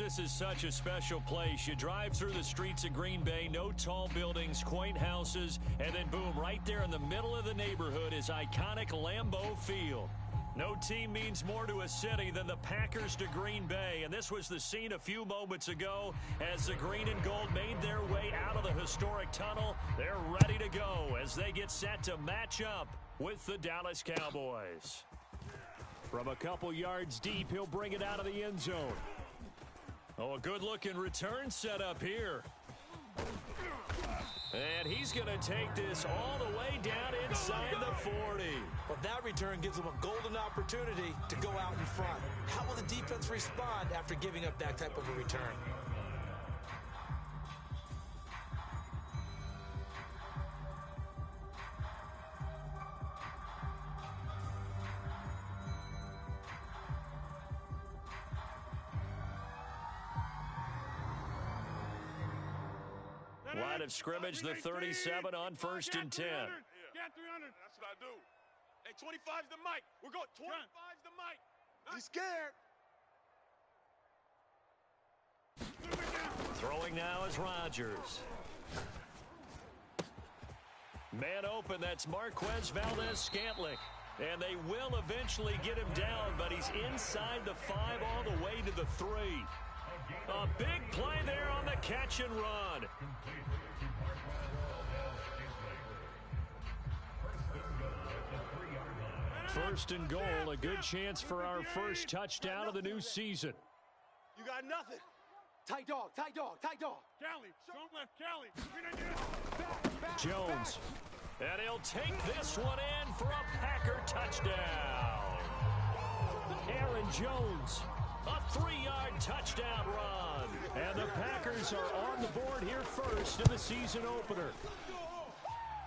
This is such a special place. You drive through the streets of Green Bay, no tall buildings, quaint houses, and then boom, right there in the middle of the neighborhood is iconic Lambeau Field. No team means more to a city than the Packers to Green Bay, and this was the scene a few moments ago as the green and gold made their way out of the historic tunnel. They're ready to go as they get set to match up with the Dallas Cowboys. From a couple yards deep, he'll bring it out of the end zone. Oh, a good-looking return set up here. And he's going to take this all the way down inside the 40. Well, that return gives him a golden opportunity to go out in front. How will the defense respond after giving up that type of a return? Line of scrimmage, the 37 on 1st and 10. Got 300. That's what I do. Hey, 25's the mic. We're going 25's the mic. He's scared. Throwing now is Rodgers. Man open, that's Marquez Valdez-Scantling. And they will eventually get him down, but he's inside the 5 all the way to the 3. A big play there on the catch and run. First and goal, a good chance for our first touchdown of the new season. You got nothing. Tight dog, tight dog, tight dog. Callie, strong left, Callie. Jones. And he'll take this one in for a Packer touchdown. Aaron Jones. A 3-yard touchdown run. And the Packers are on the board here first in the season opener.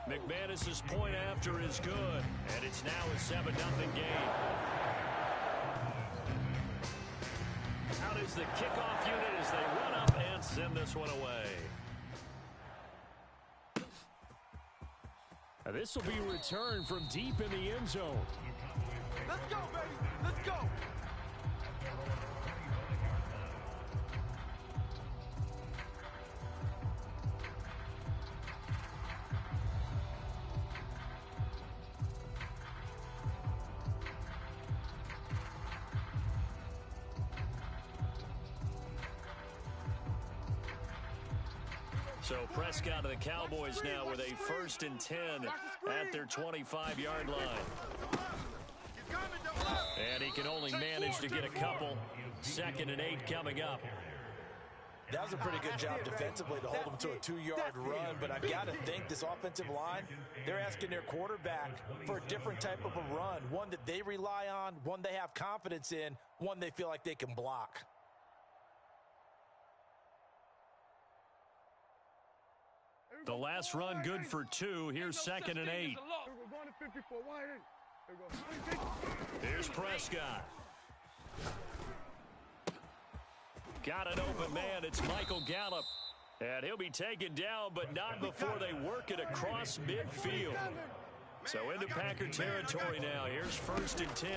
McManus's point after is good. And it's now a 7-0 game. Out is the kickoff unit as they run up and send this one away. And this will be returned from deep in the end zone. Let's go, baby. Let's go. So Prescott of the Cowboys now with a 1st and 10 at their 25-yard line. And he can only manage to get a couple. 2nd and 8 coming up. That was a pretty good job defensively to hold him to a 2-yard run, but I've got to think this offensive line, they're asking their quarterback for a different type of a run, one that they rely on, one they have confidence in, one they feel like they can block. The last run good for 2. Here's 2nd and 8. Here's Prescott. Got an open man. It's Michael Gallup. And he'll be taken down, but not before they work it across midfield. So into Packer territory now. Here's 1st and 10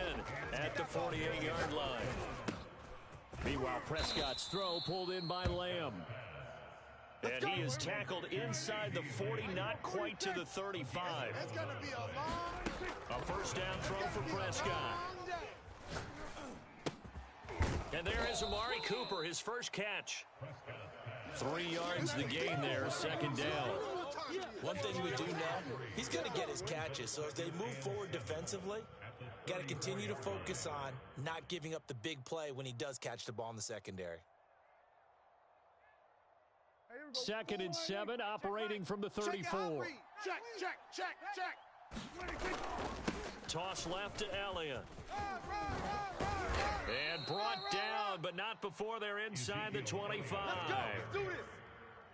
at the 48-yard line. Meanwhile, Prescott's throw pulled in by Lamb. And he is tackled inside the 40, not quite to the 35. A first down throw for Prescott. And there is Amari Cooper, his first catch. 3 yards the gain there, 2nd down. One thing we do know, he's going to get his catches. So as they move forward defensively, got to continue to focus on not giving up the big play when he does catch the ball in the secondary. 2nd and 7, operating from the 34. Check. Toss left to Elliott. And brought down, but not before they're inside the 25. Let's do this.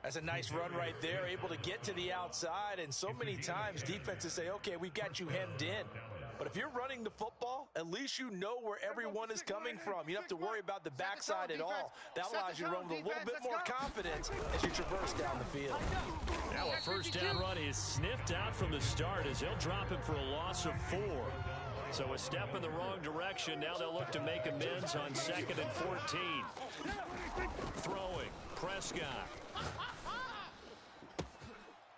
That's a nice run right there, able to get to the outside. And so many times defenses say, okay, we've got you hemmed in. But if you're running the football, at least you know where everyone is coming from. You don't have to worry about the backside at all. That allows you to run with a little bit more confidence as you traverse down the field. Now a first down run is sniffed out from the start as he'll drop him for a loss of 4. So a step in the wrong direction. Now they'll look to make amends on 2nd and 14. Throwing. Prescott.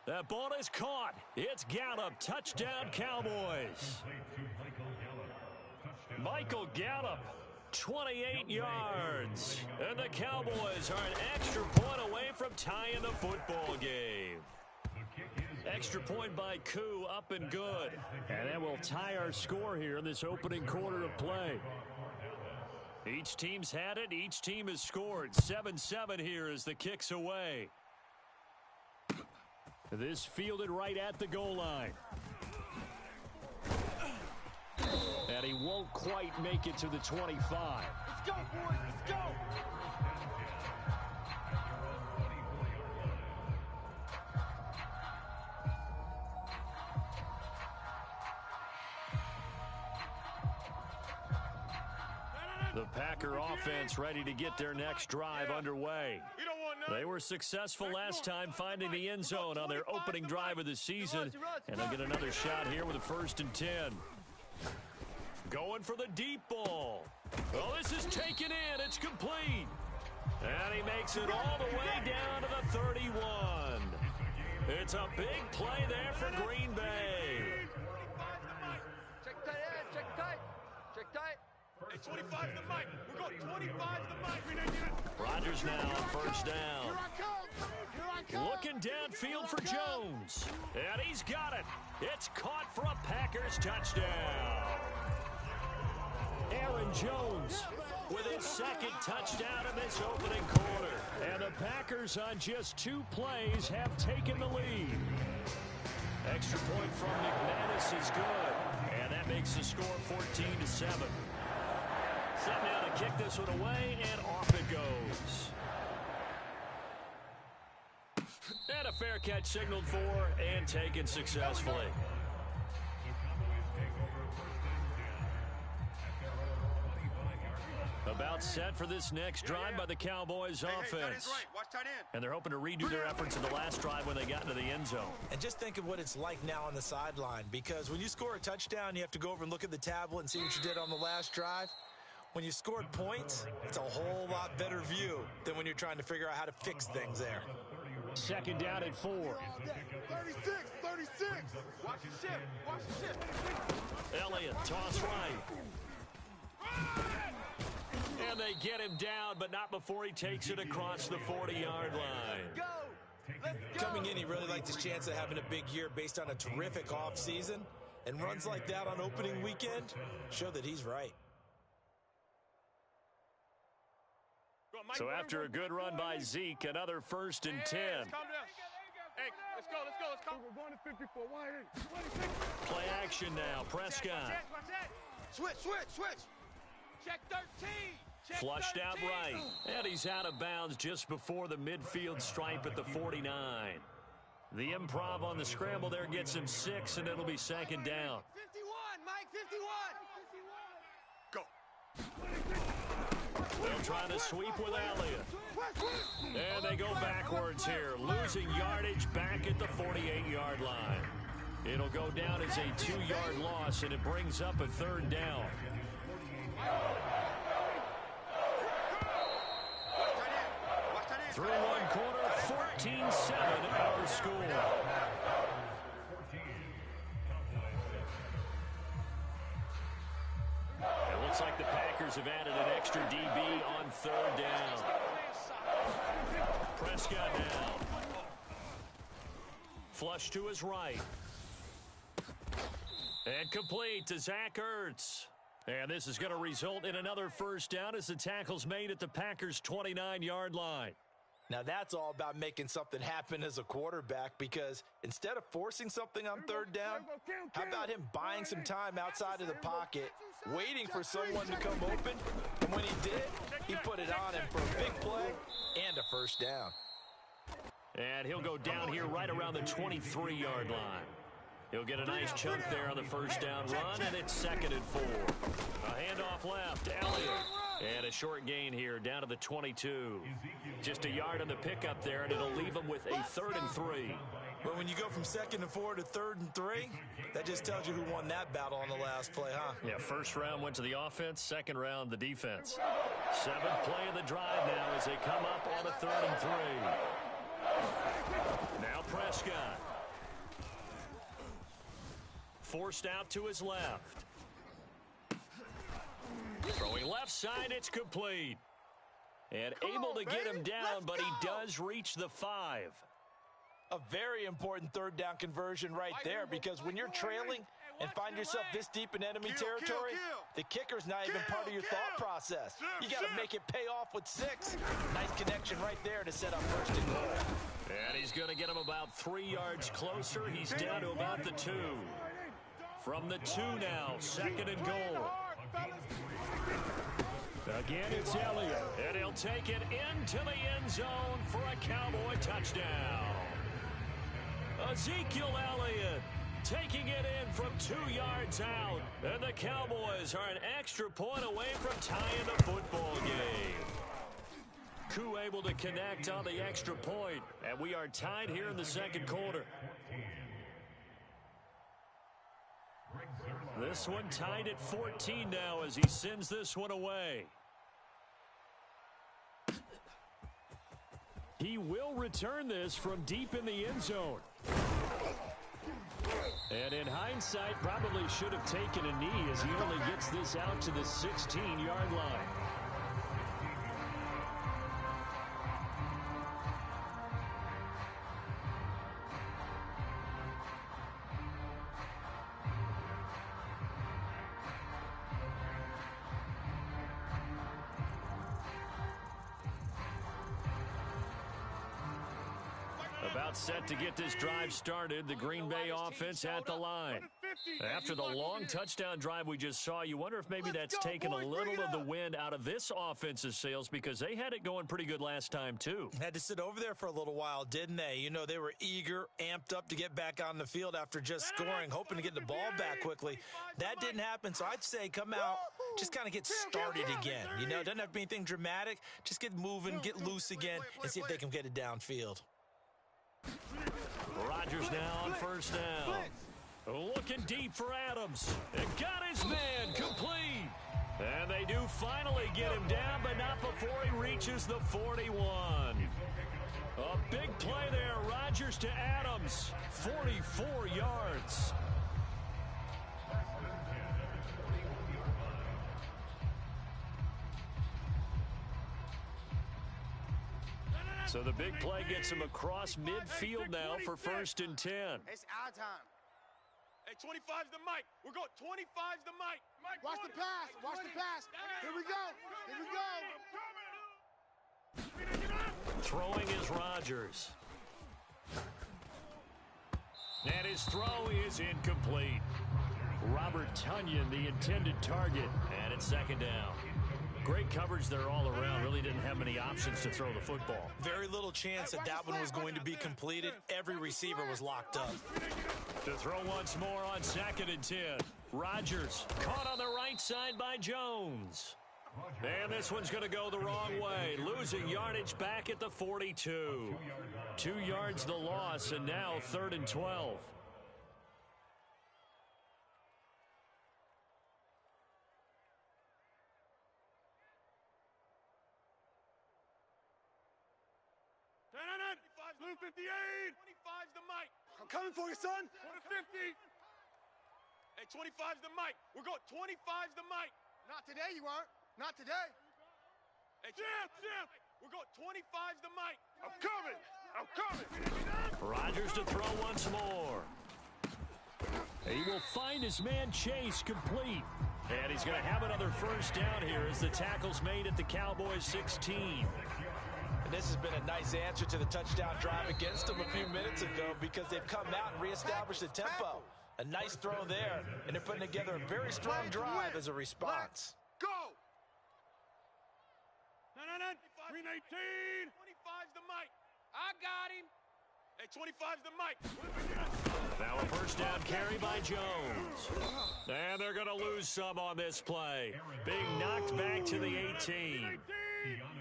That ball is caught. It's Gallup. Touchdown, Cowboys. Michael Gallup, 28 yards. And the Cowboys are an extra point away from tying the football game. Extra point by Koo, up and good. And that will tie our score here in this opening quarter of play. Each team's had it. Each team has scored. 7-7 here as the kick's away. This fielded right at the goal line. And he won't quite make it to the 25. Let's go, boys. Let's go. The Packer offense ready to get their next drive underway. They were successful last time finding the end zone on their opening drive of the season, and they'll get another shot here with a 1st and 10. Going for the deep ball. Oh, this is taken in. It's complete. And he makes it all the way down to the 31. It's a big play there for Green Bay. Check tight end. Check tight. Check tight. Hey, 25 to the mic. We're going 25 to the mic. Rodgers now on 1st down. Looking downfield for Jones. And he's got it. It's caught for a Packers touchdown. Aaron Jones with his 2nd touchdown in this opening quarter. And the Packers on just 2 plays have taken the lead. Extra point from McManus is good. And that makes the score 14-7. Set now to kick this one away, and off it goes. And a fair catch signaled for and taken successfully. About set for this next drive by the Cowboys offense. And they're hoping to redo their efforts in the last drive when they got into the end zone. And just think of what it's like now on the sideline, because when you score a touchdown, you have to go over and look at the tablet and see what you did on the last drive. When you scored points, it's a whole lot better view than when you're trying to figure out how to fix things there. 2nd down and 4. 36. Watch the ship. Watch the ship. Elliott, toss right. And they get him down, but not before he takes it across the 40-yard line. Go. Let's go. Coming in, he really liked his chance of having a big year based on a terrific offseason. And runs like that on opening weekend show that he's right. So after a good run by Zeke, another 1st and 10. Hey, let's go. We're going to 54. Play action now. Prescott. Switch. Check 13. Flushed out right. And he's out of bounds just before the midfield stripe at the 49. The improv on the scramble there gets him 6, and it'll be 2nd down. 51, Mike, 51. Go. They'll try to sweep with Elliott. And they go backwards here, losing yardage back at the 48-yard line. It'll go down as a 2-yard loss, and it brings up a 3rd down. Through one quarter, 14-7 our score. It looks like the Packers have added an extra DB on 3rd down. Prescott now. Flush to his right. And complete to Zach Ertz. And this is going to result in another 1st down as the tackle's made at the Packers' 29-yard line. Now that's all about making something happen as a quarterback, because instead of forcing something on 3rd down, how about him buying some time outside of the pocket, waiting for someone to come open, and when he did, he put it on him for a big play and a 1st down. And he'll go down here right around the 23-yard line. He'll get a nice chunk there on the 1st down run, and it's 2nd and 4. A handoff left, Elliott. And a short gain here down to the 22. Just a yard on the pickup there, and it'll leave him with a 3rd and 3. But when you go from 2nd and 4 to 3rd and 3, that just tells you who won that battle on the last play, huh? Yeah, first round went to the offense, second round the defense. 7th play of the drive now as they come up on a 3rd and 3. Now Prescott. Forced out to his left. Throwing left side, it's complete. And able to get him down, but he does reach the 5. A very important 3rd down conversion right there, because when you're trailing and find yourself this deep in enemy territory, the kicker's not even part of your thought process. You got to make it pay off with 6. Nice connection right there to set up 1st and goal. And he's going to get him about 3 yards closer. He's down to about the 2. From the 2 now, 2nd and goal. Again, it's Elliott, and he'll take it into the end zone for a Cowboy touchdown. Ezekiel Elliott taking it in from 2 yards out, and the Cowboys are an extra point away from tying the football game. Koo able to connect on the extra point, and we are tied here in the 2nd quarter. This one tied at 14 now as he sends this one away. He will return this from deep in the end zone. And in hindsight, probably should have taken a knee as he only gets this out to the 16-yard line. About set to get this drive started, the Green Bay offense at the line. After the long touchdown drive we just saw, you wonder if maybe that's taken a little of the wind out of this offense's sails, because they had it going pretty good last time too. Had to sit over there for a little while, didn't they? You know, they were eager, amped up to get back on the field after just scoring, hoping to get the ball back quickly. That didn't happen, so I'd say come out, just kind of get started again. You know, it doesn't have to be anything dramatic. Just get moving, get loose again, and see if they can get it downfield. Rodgers now on 1st down. Looking deep for Adams. And got his man complete. And they do finally get him down, but not before he reaches the 41. A big play there. Rodgers to Adams. 44 yards. So the big play gets him across midfield now for 1st and 10. It's our time. Hey, 25's the mic. We're going 25's the mic. Watch the pass. Watch the pass. Here we go. Here we go. Throwing is Rodgers. And his throw is incomplete. Robert Tonyan, the intended target, and it's 2nd down. Great coverage there all around. Really didn't have many options to throw the football. Very little chance that that one was going to be completed. Every receiver was locked up. To throw once more on 2nd and 10. Rodgers caught on the right side by Jones. And this one's going to go the wrong way. Losing yardage back at the 42. 2 yards the loss, and now 3rd and 12. Blue 58. 25's the mic. I'm coming for you, son. Go to 50. Hey, 25's the mic. We're going 25's the mic. Not today, you aren't. Not today. Hey, Jeff. We're going 25's the mic. I'm coming. Rodgers to throw once more. He will find his man Chase complete. And he's going to have another 1st down here as the tackle's made at the Cowboys 16. And this has been a nice answer to the touchdown drive against them a few minutes ago, because they've come out and reestablished the tempo. A nice throw there, and they're putting together a very strong drive as a response. Go. Green 18. 25's the mic. I got him. Hey, 25's the mic. Now a 1st down carry by Jones. And they're going to lose some on this play. Being knocked back to the 18.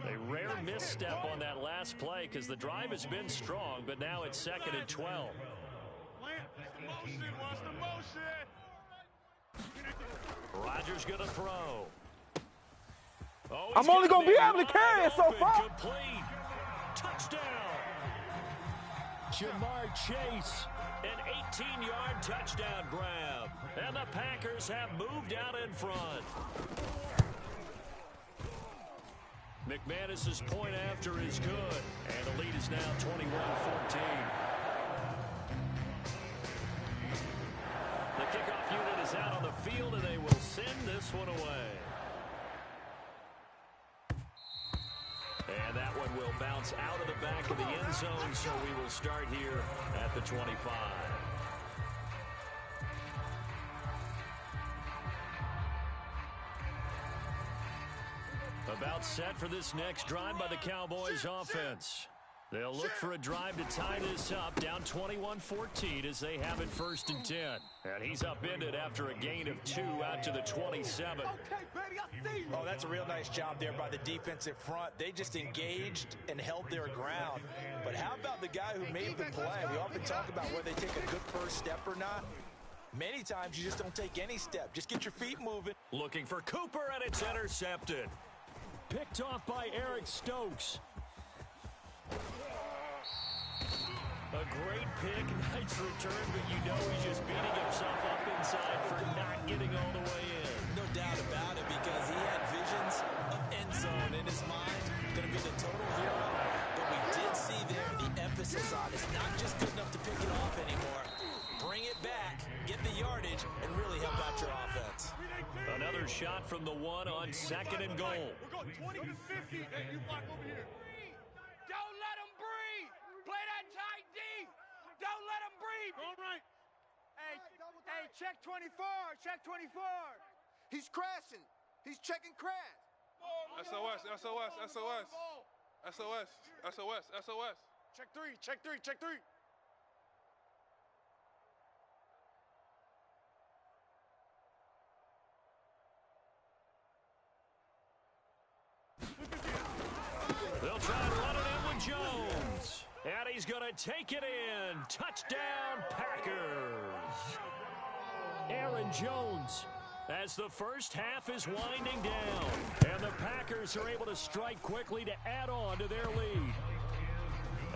A rare misstep on that last play because the drive has been strong, but now it's 2nd and 12. Motion, watch the motion. Rodgers going to throw. Oh, I'm only going to be able to carry it so far. Complete. Touchdown. Jamar Chase, an 18-yard touchdown grab. And the Packers have moved out in front. McManus's point after is good. And the lead is now 21-14. The kickoff unit is out on the field, and they will send this one away. And that one will bounce out of the back of the end zone, so we will start here at the 25. About set for this next drive by the Cowboys offense. They'll look for a drive to tie this up, down 21-14 as they have it 1st and 10. And he's upended after a gain of 2 out to the 27. Oh, that's a real nice job there by the defensive front. They just engaged and held their ground. But how about the guy who made the play? We often talk about whether they take a good first step or not. Many times you just don't take any step. Just get your feet moving. Looking for Cooper, and it's intercepted. Picked off by Eric Stokes. A great pick, nice return, but you know he's just beating himself up inside for not getting all the way in. No doubt about it, because he had visions of end zone in his mind. Going to be the total hero. But we did see there the emphasis on it's not just good enough to pick it off anymore. Bring it back, get the yardage, and really help out your offense. Another shot from the one on 2nd and goal. We're going 20 to 50, and you block over here. Don't let him breathe. Play that tight D. Don't let him breathe. All right. Hey, check 24. Check 24. He's crashing. He's checking crash. SOS, SOS, SOS. SOS, SOS, SOS. Check 3. Check 3. Check 3. They'll try and run it in with Jones. And he's going to take it in. Touchdown, Packers. Aaron Jones, as the first half is winding down. And the Packers are able to strike quickly to add on to their lead.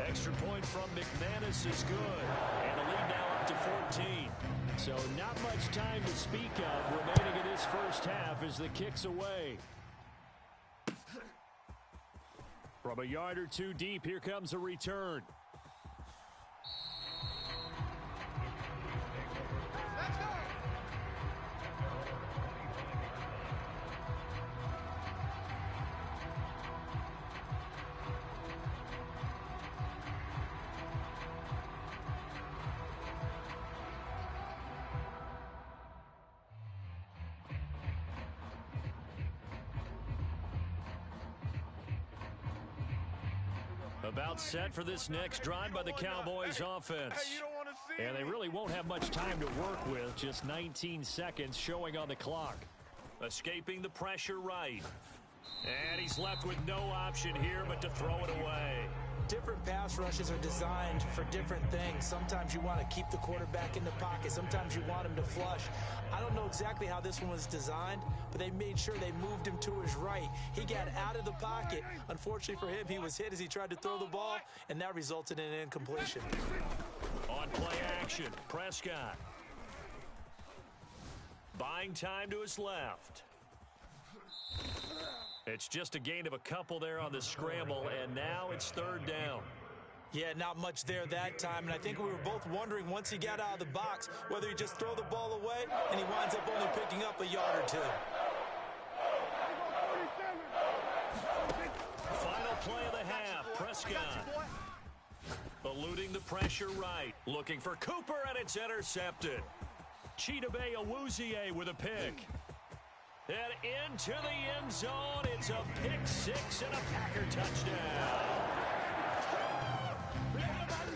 Extra point from McManus is good. And the lead now up to 14. So not much time to speak of remaining in this first half as the kick's away. From a yard or two deep, here comes a return. Let's go. About set for this next drive by the Cowboys offense. Hey, you don't want to see And they really won't have much time to work with, just 19 seconds showing on the clock. Escaping the pressure right. And he's left with no option here but to throw it away. Different pass rushes are designed for different things. Sometimes you want to keep the quarterback in the pocket. Sometimes you want him to flush. I don't know exactly how this one was designed, but they made sure they moved him to his right. He got out of the pocket. Unfortunately for him, he was hit as he tried to throw the ball, and that resulted in an incompletion. On play action, Prescott. Buying time to his left. It's just a gain of a couple there on the scramble, and now it's 3rd down. Yeah, not much there that time, and I think we were both wondering once he got out of the box whether he'd just throw the ball away, and he winds up only picking up a yard or two. Final play of the half, Prescott. Eluding the pressure right. Looking for Cooper, and it's intercepted. Chidobe Awuzie with a pick. And into the end zone, it's a pick six and a Packer touchdown.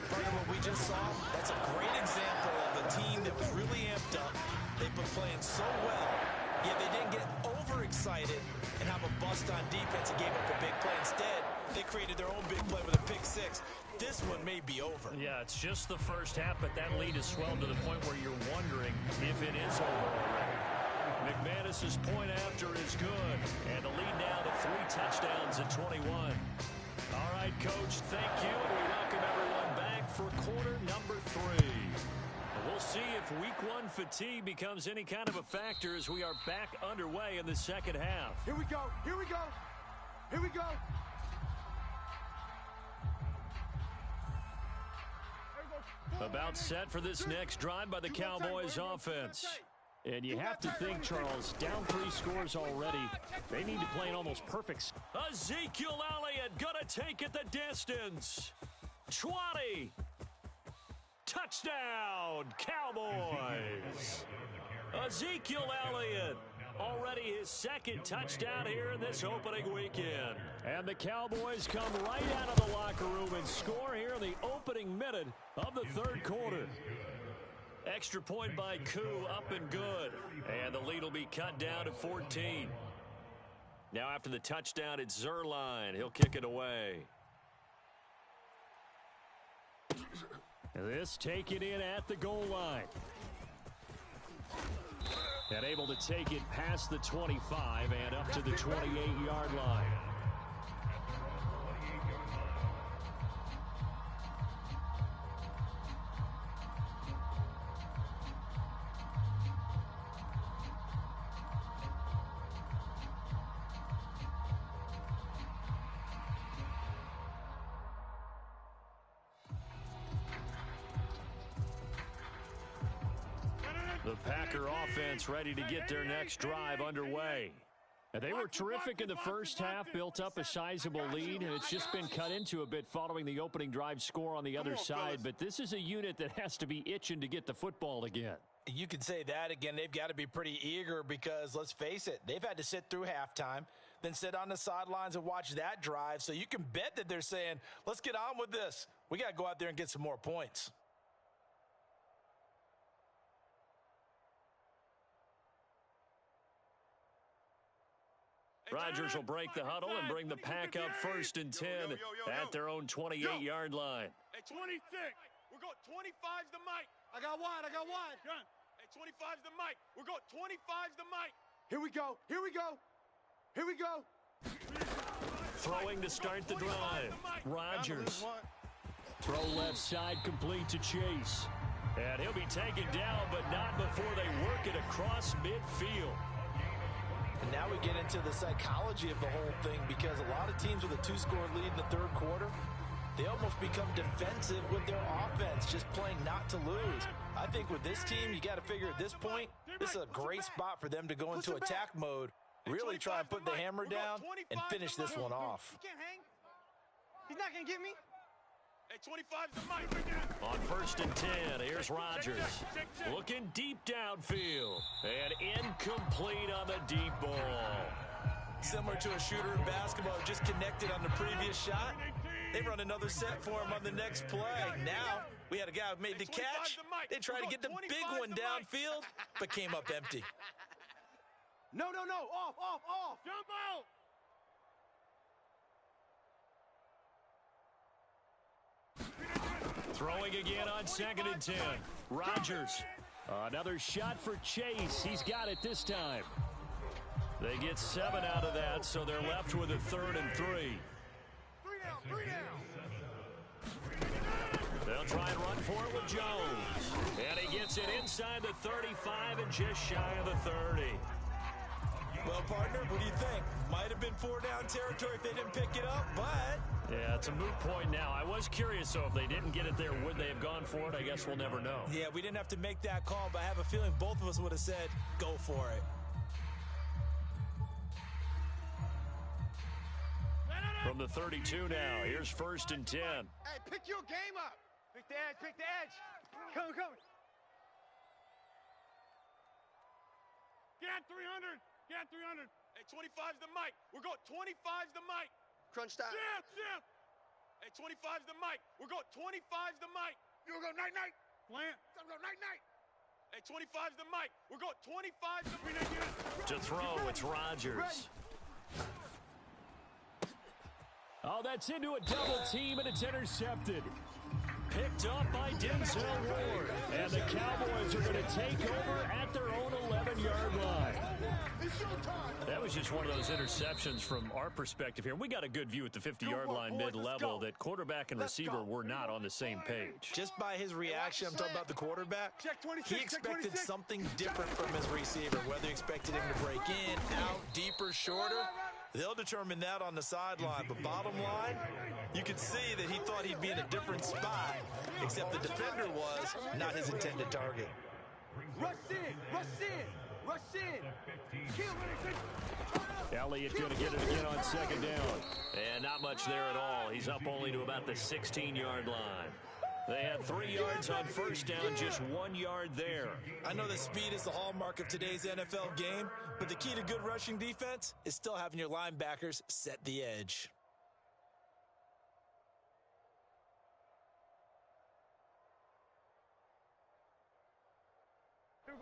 Partner, what we just saw, that's a great example of a team that was really amped up. They've been playing so well, Yeah, they didn't get overexcited and have a bust on defense and gave up a big play. Instead, they created their own big play with a pick six. This one may be over. Yeah, it's just the first half, but that lead has swelled to the point where you're wondering if it is over already. McManus's point after is good, and the lead now to 3 touchdowns at 21. All right, Coach, thank you, and we welcome everyone back for quarter number 3. We'll see if week 1 fatigue becomes any kind of a factor as we are back underway in the second half. Here we go. Here we go. Here we go. About set for this next drive by the Cowboys offense. And you have to think, Charles, down 3 scores already. They need to play an almost perfect. Ezekiel Elliott gonna take it the distance. 20. Touchdown, Cowboys. Ezekiel Elliott, already his 2nd touchdown here in this opening weekend. And the Cowboys come right out of the locker room and score here in the opening minute of the 3rd quarter. Extra point by Koo, up and good. And the lead will be cut down to 14. Now after the touchdown, it's Zerline. He'll kick it away. This taken in at the goal line. And able to take it past the 25 and up to the 28-yard line. The Packer offense ready to get their next drive underway. And they were terrific in the first half, built up a sizable lead, and it's just been cut into a bit following the opening drive score on the other side. But this is a unit that has to be itching to get the football again. You can say that again. They've got to be pretty eager because, let's face it, they've had to sit through halftime, then sit on the sidelines and watch that drive. So you can bet that they're saying, let's get on with this. We got to go out there and get some more points. Rodgers will break the huddle and bring the Pack up 1st and 10 at their own 28-yard line. Hey, 26. We're going 25's the mic. I got one. Hey, 25's the mic. We're going 25's the mic. Here we go. Here we go. Here we go. Throwing to start the drive. Rodgers. Throw left side complete to Chase. And he'll be taken down, but not before they work it across midfield. And now we get into the psychology of the whole thing because a lot of teams with a 2-score lead in the 3rd quarter, they almost become defensive with their offense, just playing not to lose. I think with this team, you got to figure at this point, this is a great spot for them to go into attack mode, really try and put the hammer down and finish this one off. He can't hang. He's not going to get me. Hey, 25's the mic. On 1st and 10, here's Rodgers. Looking deep downfield. And incomplete on the deep ball. Similar to a shooter in basketball, just connected on the previous shot. They run another set for him on the next play. Now, we had a guy who made the catch. They tried to get the big one downfield, but came up empty. No. Off. Jump out. Throwing again on 2nd and 10. Rodgers. Another shot for Chase. He's got it this time. They get 7 out of that, so they're left with a 3rd and 3. 3 down. They'll try and run for it with Jones. And he gets it inside the 35 and just shy of the 30. Well, partner, what do you think? Might have been 4-down territory if they didn't pick it up, but... Yeah, it's a moot point now. I was curious, so if they didn't get it there, would they have gone for it? I guess we'll never know. Yeah, we didn't have to make that call, but I have a feeling both of us would have said, go for it. From the 32 now, here's 1st and 10. Hey, pick your game up. Pick the edge. Come. Get 300. Hey, 25's the mic. We're going 25's the mic. Crunch time. Zip. Hey, 25's the mic. We're going 25's the mic. You go night. Plant. I'm going night. Hey, 25's the mic. We're going 25's the mic. To throw, it's Rodgers. Oh, that's into a double team, and it's intercepted. Picked up by Denzel Ward. And the Cowboys are going to take over at their own 11-yard line. That was just one of those interceptions from our perspective here. We got a good view at the 50-yard line mid-level that quarterback and receiver were not on the same page. Just by his reaction, I'm talking about the quarterback, he expected something different from his receiver, whether he expected him to break in, out, deeper, shorter. They'll determine that on the sideline. But bottom line, you could see that he thought he'd be in a different spot, except the defender was not his intended target. Rush in, rush in, rush in. Kill. Elliott going to get it again on second down. And not much there at all. He's up only to about the 16-yard line. They had 3 yards on first down, just 1 yard there. I know that speed is the hallmark of today's NFL game, but the key to good rushing defense is still having your linebackers set the edge.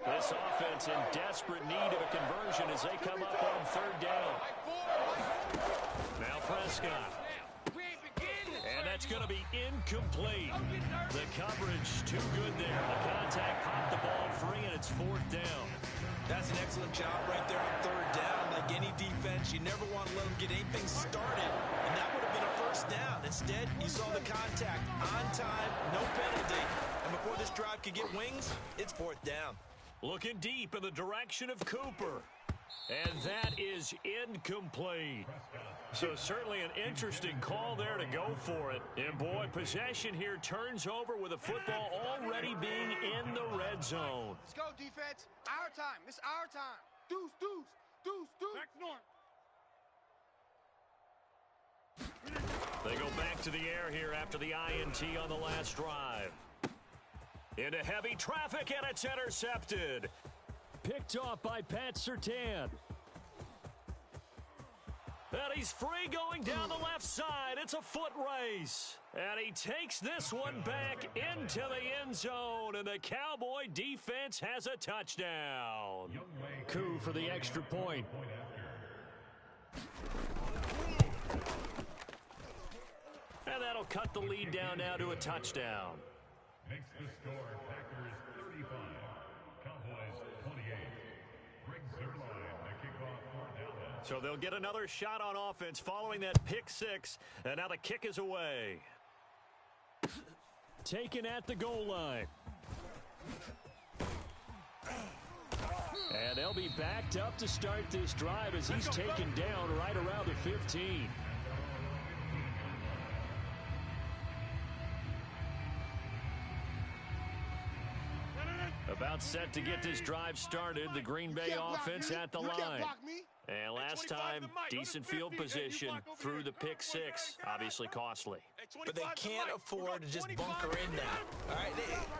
This offense in desperate need of a conversion as they come up on third down. Now Prescott. And that's going to be incomplete. The coverage too good there. The contact popped the ball free, and it's fourth down. That's an excellent job right there on third down. Like any defense, you never want to let them get anything started, and that would have been a first down. Instead, you saw the contact on time, no penalty, and before this drive could get wings, it's fourth down. Looking deep in the direction of Cooper. And that is incomplete. So certainly an interesting call there to go for it. And boy, possession here turns over with the football already being in the red zone. Let's go, defense. Our time. It's our time. Deuce, deuce, deuce, deuce. Back north. They go back to the air here after the INT on the last drive. Into heavy traffic, and it's intercepted. Picked off by Pat Surtain. And he's free going down the left side. It's a foot race. And he takes this one back into the end zone. And the Cowboy defense has a touchdown. Coup for the extra point. And that'll cut the lead down now to a touchdown. Makes the score Packers 35, Cowboys 28. Greg Zerline, the kickoff for Dallas. So they'll get another shot on offense following that pick six. And now the kick is away. Taken at the goal line. And they'll be backed up to start this drive as he's taken down right around the 15. About set to get this drive started. The Green Bay offense at the line. And last time, decent field position through the pick six. Obviously costly. But they can't afford to just bunker in now. All right,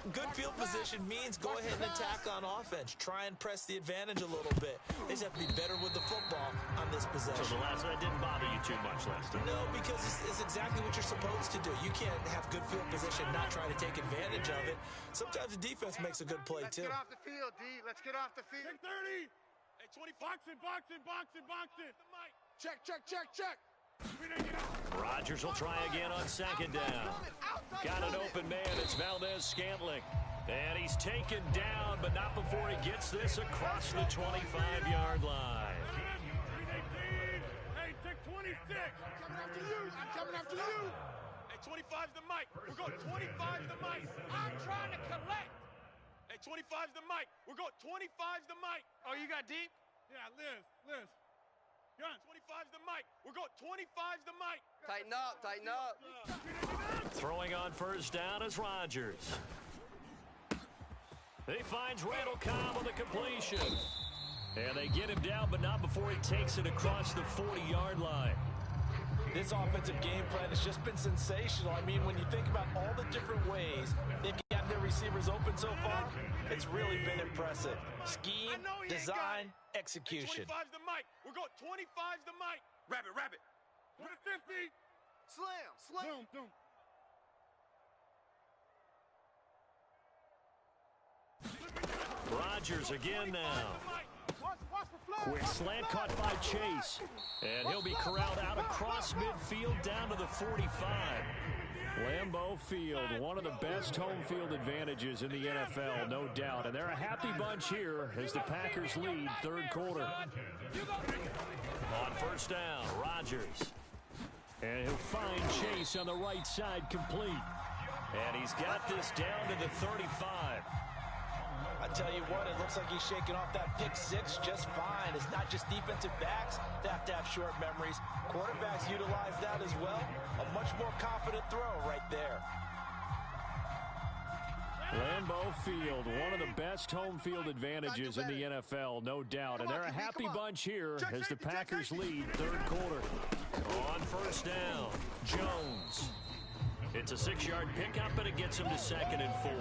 good field position means go ahead and attack on offense. Try and press the advantage a little bit. They just have to be better with the football on this possession. So the last one didn't bother you too much last time. No, because it's exactly what you're supposed to do. You can't have good field position, not try to take advantage of it. Sometimes the defense makes a good play, too. Let's get off the field, D. Let's get off the field. 30. Hey, 20. Box it. Check. Rodgers will try again on second down. Got an open man. It's Valdez-Scantling. And he's taken down, but not before he gets this across the 25-yard line. Hey, check 26. I'm coming after you. Hey, 25's the mic. We're going 25's the mic. I'm trying to collect. Hey, 25's the mic. We're going 25's the mic. Oh, you got deep? Yeah, Liz. Gun. 25's the mic. We're going 25's the mic. Tighten up. Throwing on first down is Rodgers. He finds Randall Cobb on the completion. And they get him down, but not before he takes it across the 40-yard line. This offensive game plan has just been sensational. I mean, when you think about all the different ways they've gotten their receivers open so far, it's really been impressive. Scheme, design, execution. 25's the mic. We're going 25's the mic. Rabbit. Put a 50. Slam. Boom. Rodgers again now. Quick slant caught by Chase. And he'll be corralled out across midfield down to the 45. Lambeau Field, one of the best home field advantages in the NFL, no doubt. And they're a happy bunch here as the Packers lead third quarter. On first down, Rodgers. And he'll find Chase on the right side complete. And he's got this down to the 35. I tell you what, it looks like he's shaking off that pick six just fine. It's not just defensive backs that have to have short memories. Quarterbacks utilize that as well. A much more confident throw right there. Lambeau Field, one of the best home field advantages in the NFL, no doubt. And they're a happy bunch here as the Packers lead third quarter. On first down, Jones. It's a 6-yard pickup, and it gets him to 2nd and 4.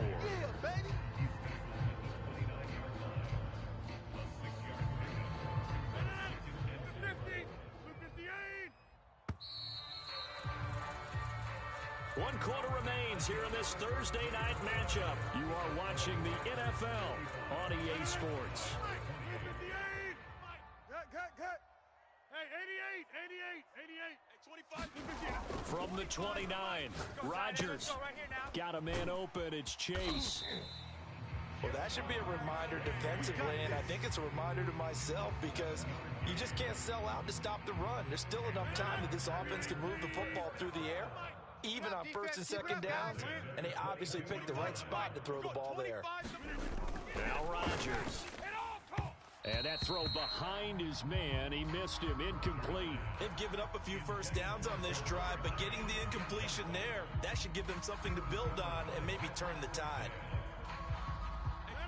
One quarter remains here in this Thursday night matchup. You are watching the NFL on EA Sports. Hey, 88. Hey, 25. From the 29, Rodgers got a man open. It's Chase. Well, that should be a reminder defensively, and I think it's a reminder to myself because you just can't sell out to stop the run. There's still enough time that this offense can move the football through the air, even on first and second downs, and they obviously picked the right spot to throw the ball there. Now Rodgers. And that throw behind his man, he missed him, incomplete. They've given up a few first downs on this drive, but getting the incompletion there, that should give them something to build on and maybe turn the tide.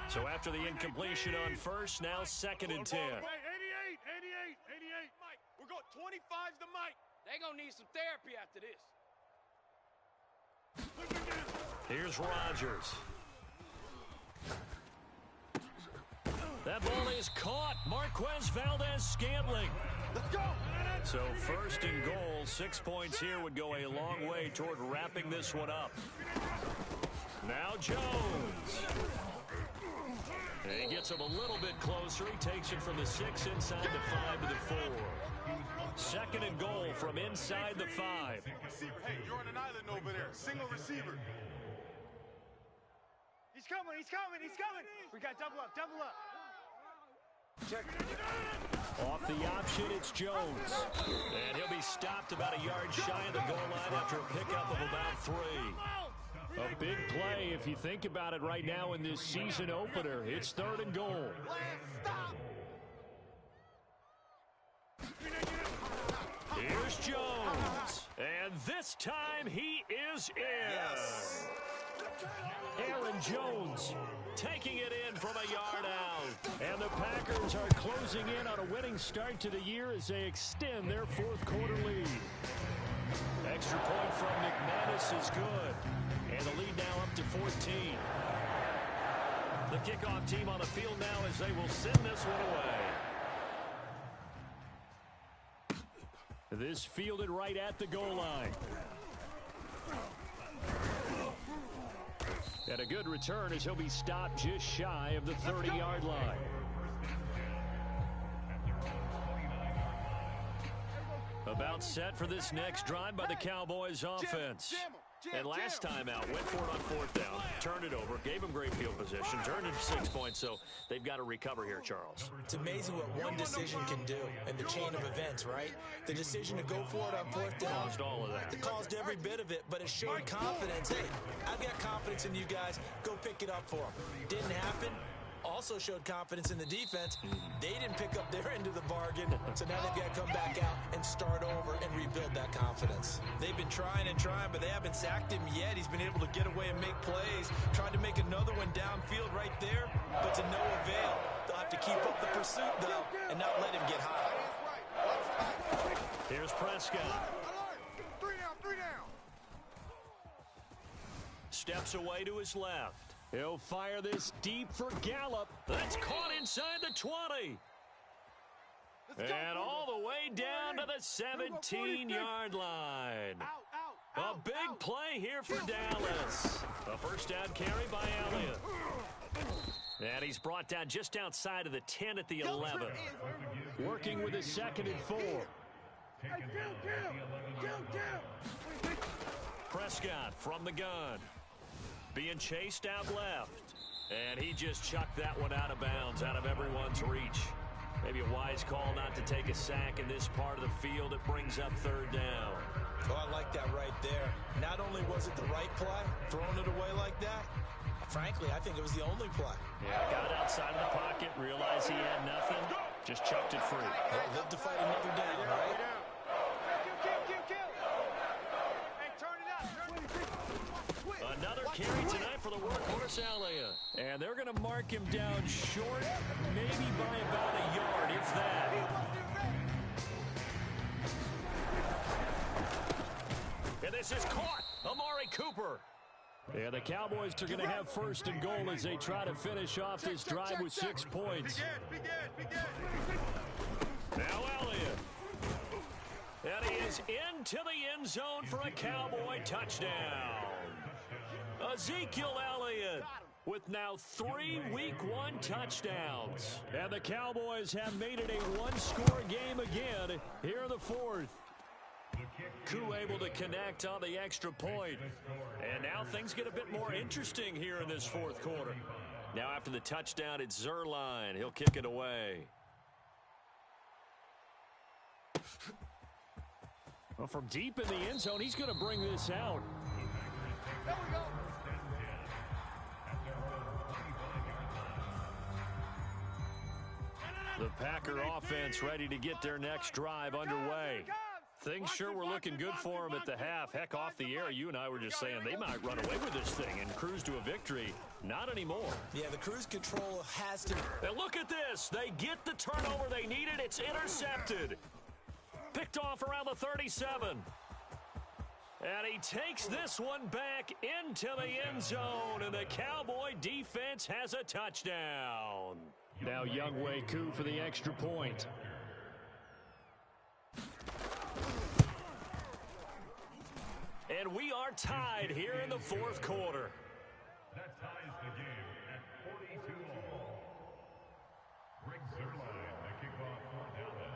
So after the incompletion on first, now 2nd and 10. Hey, 88. Mike, we're going 25's the Mike. They're going to need some therapy after this. Here's Rodgers. That ball is caught. Marquez Valdez-Scantling. Let's go. So 1st and goal, 6 points here would go a long way toward wrapping this one up. Now Jones. And he gets him a little bit closer. He takes it from the 6 inside the 5 to the 4. 2nd and goal from inside the 5. Hey, you're on an island over there. Single receiver. He's coming. We got double up. Check. Off the option, it's Jones. And he'll be stopped about a yard shy of the goal line after a pickup of about 3. A big play if you think about it right now in this season opener. It's 3rd and goal. Here's Jones. And this time he is in. Yes. Aaron Jones taking it in from a yard out. And the Packers are closing in on a winning start to the year as they extend their 4th quarter lead. Extra point from McManus is good. And the lead now up to 14. The kickoff team on the field now as they will send this one away. This fielded right at the goal line. And a good return as he'll be stopped just shy of the 30-yard line. About set for this next drive by the Cowboys offense. And last time out, went for it on 4th down, turned it over, gave him great field position, turned it to 6 points, so they've got to recover here, Charles. It's amazing what one decision can do in the chain of events, right? The decision to go for it on 4th down. Caused all of that. It caused every bit of it, but it showed confidence. Hey, I've got confidence in you guys. Go pick it up for them. Didn't happen. Also showed confidence in the defense. They didn't pick up their end of the bargain, so now they've got to come back out and start over and rebuild that confidence. They've been trying, but they haven't sacked him yet. He's been able to get away and make plays. Tried to make another one downfield right there, but to no avail. They'll have to keep up the pursuit, though, and not let him get high. Here's Prescott. 3 down. Steps away to his left. He'll fire this deep for Gallup. That's caught inside the 20. And all the way down to the 17-yard line. A big play here for Dallas. A first down carry by Elliott. And he's brought down just outside of the 10 at the 11. Working with his 2nd and 4. Prescott from the gun. Being chased out left. And he just chucked that one out of bounds, out of everyone's reach. Maybe a wise call not to take a sack in this part of the field. It brings up 3rd down. Oh, I like that right there. Not only was it the right play, throwing it away like that, frankly, I think it was the only play. Yeah, got outside of the pocket, realized he had nothing, just chucked it free. He'll live to fight another down, right? Another carry tonight for the workhorse Elliott. And they're going to mark him down short, maybe by about a yard, if that. And this is caught. Amari Cooper. Yeah, the Cowboys are going to have 1st and goal as they try to finish off this drive with 6 points. Now Elliott. And he is into the end zone for a Cowboy touchdown. Ezekiel Elliott with now 3 Week 1 touchdowns. And the Cowboys have made it a 1-score game again here in the 4th. Koo able to connect on the extra point. And now things get a bit more interesting here in this 4th quarter. Now after the touchdown, it's Zuerlein. He'll kick it away. Well, from deep in the end zone, he's going to bring this out. There we go. The Packer offense ready to get their next drive underway. Things sure were looking good for them at the half. Heck, off the air, you and I were just saying they might run away with this thing and cruise to a victory. Not anymore. Yeah, the cruise control has to... And look at this. They get the turnover they needed. It's intercepted. Picked off around the 37. And he takes this one back into the end zone, and the Cowboy defense has a touchdown. Now Younghoe Koo for the extra point. And we are tied here in the 4th quarter. That ties the game at 42 all. Greg Zuerlein, the kickoff for Dallas.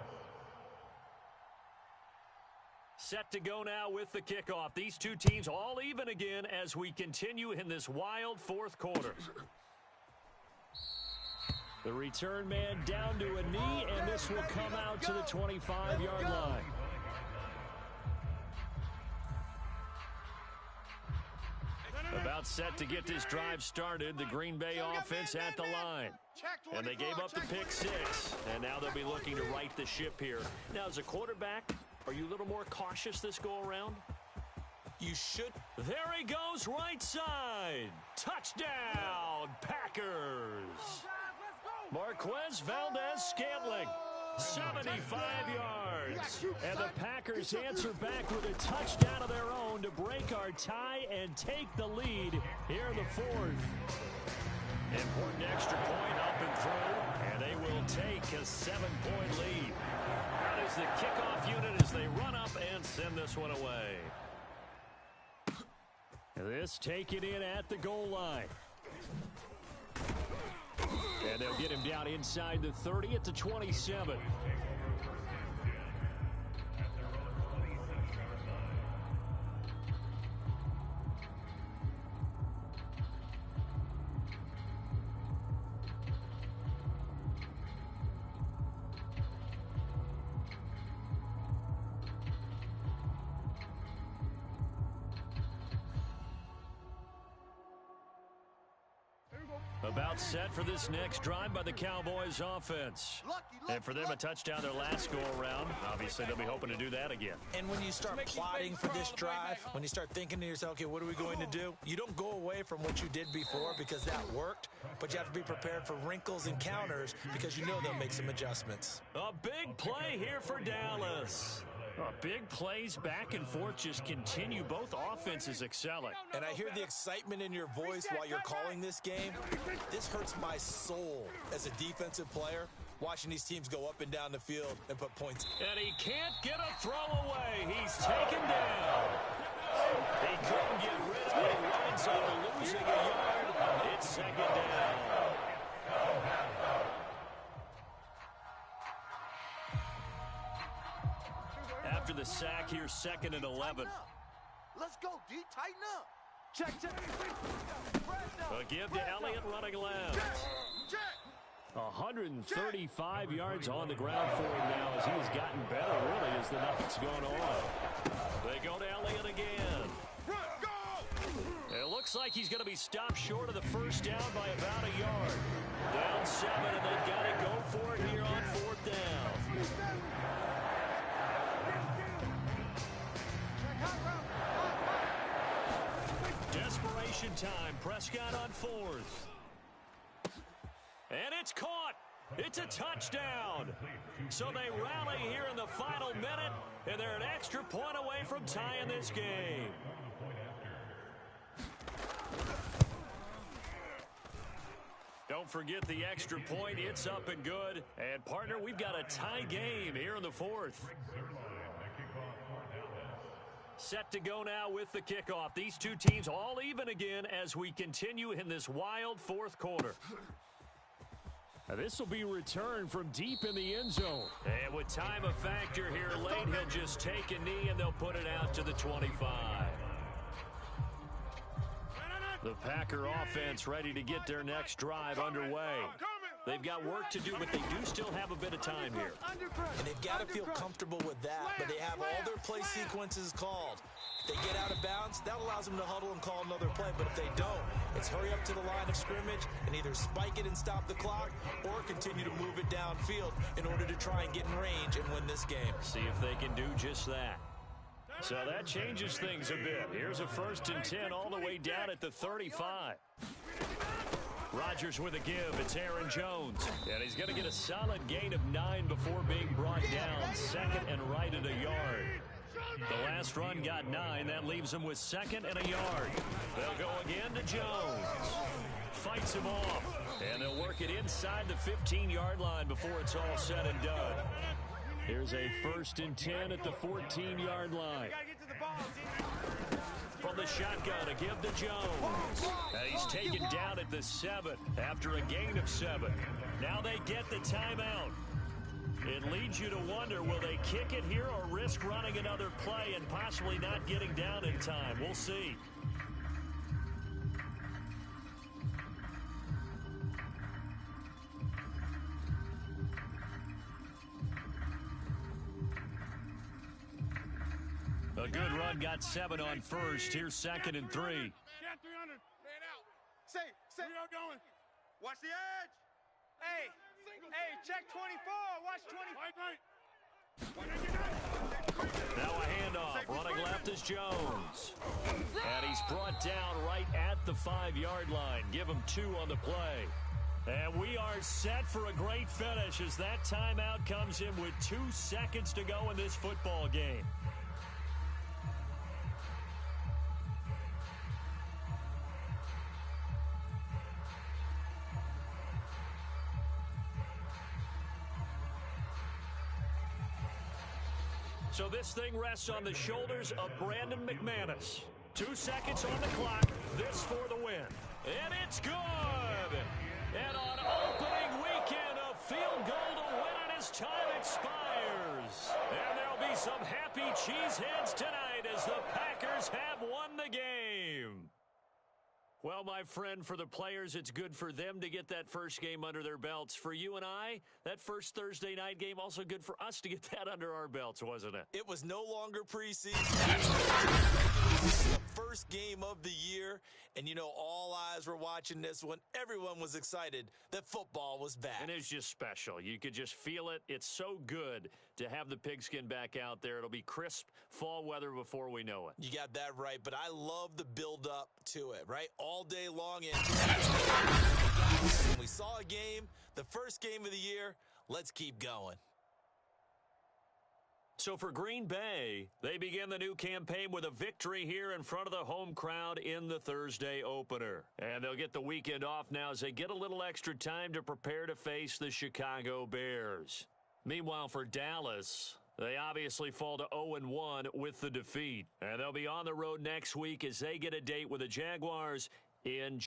Set to go now with the kickoff. These two teams all even again as we continue in this wild 4th quarter. The return man down to a knee, and this will come out to the 25-yard line. About set to get this drive started, the Green Bay offense at the line. And they gave up the pick 6, and now they'll be looking to right the ship here. Now, as a quarterback, are you a little more cautious this go-around? You should. There he goes, right side. Touchdown, Packers. Marquez Valdez-Scantling, 75 yards. And the Packers answer back with a touchdown of their own to break our tie and take the lead here in the 4th. Important extra point up and through, and they will take a 7-point lead. That is the kickoff unit as they run up and send this one away. This taken in at the goal line. And they'll get him down inside the 30 at the 27. About set for this next drive by the Cowboys offense. And for them, a touchdown their last go-around. Obviously, they'll be hoping to do that again. And when you start plotting for this drive, when you start thinking to yourself, okay, what are we going to do? You don't go away from what you did before because that worked, but you have to be prepared for wrinkles and counters because you know they'll make some adjustments. A big play here for Dallas. Big plays back and forth just continue. Both offenses excelling. And I hear the excitement in your voice while you're calling this game. This hurts my soul as a defensive player, watching these teams go up and down the field and put points. And he can't get a throw away. He's taken down. He couldn't get rid of it. He winds up losing a yard. It's 2nd down. after the sack here, 2nd and 11. Let's go, D. Tighten up. Check. A give to Elliott running left. Check. 135 yards on the ground for him now as he has gotten better, really, as the night's gone on. They go to Elliott again. It looks like he's going to be stopped short of the first down by about a yard. Down 7, and they've got to go for it here on 4th down. Desperation time. Prescott on 4th. And it's caught. It's a touchdown. So they rally here in the final minute, and they're an extra point away from tying this game. Don't forget the extra point. It's up and good. And, partner, we've got a tie game here in the 4th. Set to go now with the kickoff. These two teams all even again as we continue in this wild 4th quarter. Now this will be returned from deep in the end zone. And with time a factor here late, he'll just take a knee and they'll put it out to the 25. The Packer offense ready to get their next drive underway. They've got work to do, but they do still have a bit of time here. And they've got to feel comfortable with that, but they have all their play sequences called. If they get out of bounds, that allows them to huddle and call another play, but if they don't, it's hurry up to the line of scrimmage and either spike it and stop the clock or continue to move it downfield in order to try and get in range and win this game. See if they can do just that. So that changes things a bit. Here's a 1st and 10 all the way down at the 35. Rodgers with a give. It's Aaron Jones. And he's going to get a solid gain of 9 before being brought down. 2nd and right at a yard. The last run got 9. That leaves him with 2nd and a yard. They'll go again to Jones. Fights him off. And they'll work it inside the 15-yard line before it's all said and done. Here's a 1st and 10 at the 14-yard line. From the shotgun, a give to Jones. And he's taken down at the 7 after a gain of 7. Now they get the timeout. It leads you to wonder, will they kick it here or risk running another play and possibly not getting down in time? We'll see. A good run, got 7 on 1st. Here's 2nd and 3. Cat 300. Man out. Say. Where y'all going? Watch the edge. Hey, check 24. Watch 20. Now a handoff. Running left is Jones. And he's brought down right at the 5-yard line. Give him 2 on the play. And we are set for a great finish as that timeout comes in with 2 seconds to go in this football game. So this thing rests on the shoulders of Brandon McManus. 2 seconds on the clock. This for the win. And it's good. And on opening weekend, a field goal to win it as time expires. And there'll be some happy cheeseheads tonight as the Packers have won the game. Well, my friend, for the players, it's good for them to get that first game under their belts. For you and I, that first Thursday night game, also good for us to get that under our belts, wasn't it? It was no longer preseason. The first game of the year, and you know, all eyes were watching this one. Everyone was excited that football was back. And it's just special. You could just feel it. It's so good to have the pigskin back out there. It'll be crisp fall weather before we know it. You got that right, but I love the build-up to it, right? All day long. We saw a game, the first game of the year. Let's keep going. So for Green Bay, they begin the new campaign with a victory here in front of the home crowd in the Thursday opener. And they'll get the weekend off now as they get a little extra time to prepare to face the Chicago Bears. Meanwhile, for Dallas, they obviously fall to 0-1 with the defeat. And they'll be on the road next week as they get a date with the Jaguars in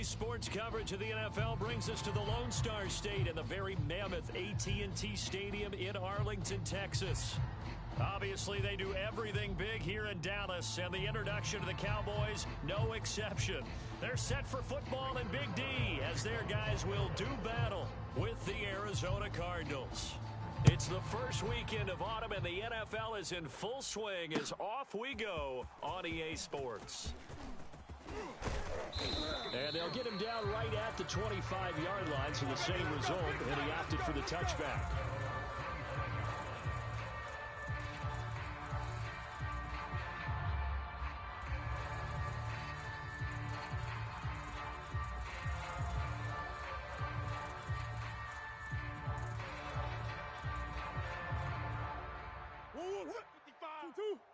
Today's sports coverage of the NFL brings us to the Lone Star State and the very mammoth AT&T Stadium in Arlington, Texas. Obviously, they do everything big here in Dallas, and the introduction to the Cowboys, no exception. They're set for football in Big D as their guys will do battle with the Arizona Cardinals. It's the first weekend of autumn, and the NFL is in full swing as off we go on EA Sports. And they'll get him down right at the 25-yard line, so the same result, and he opted for the touchback.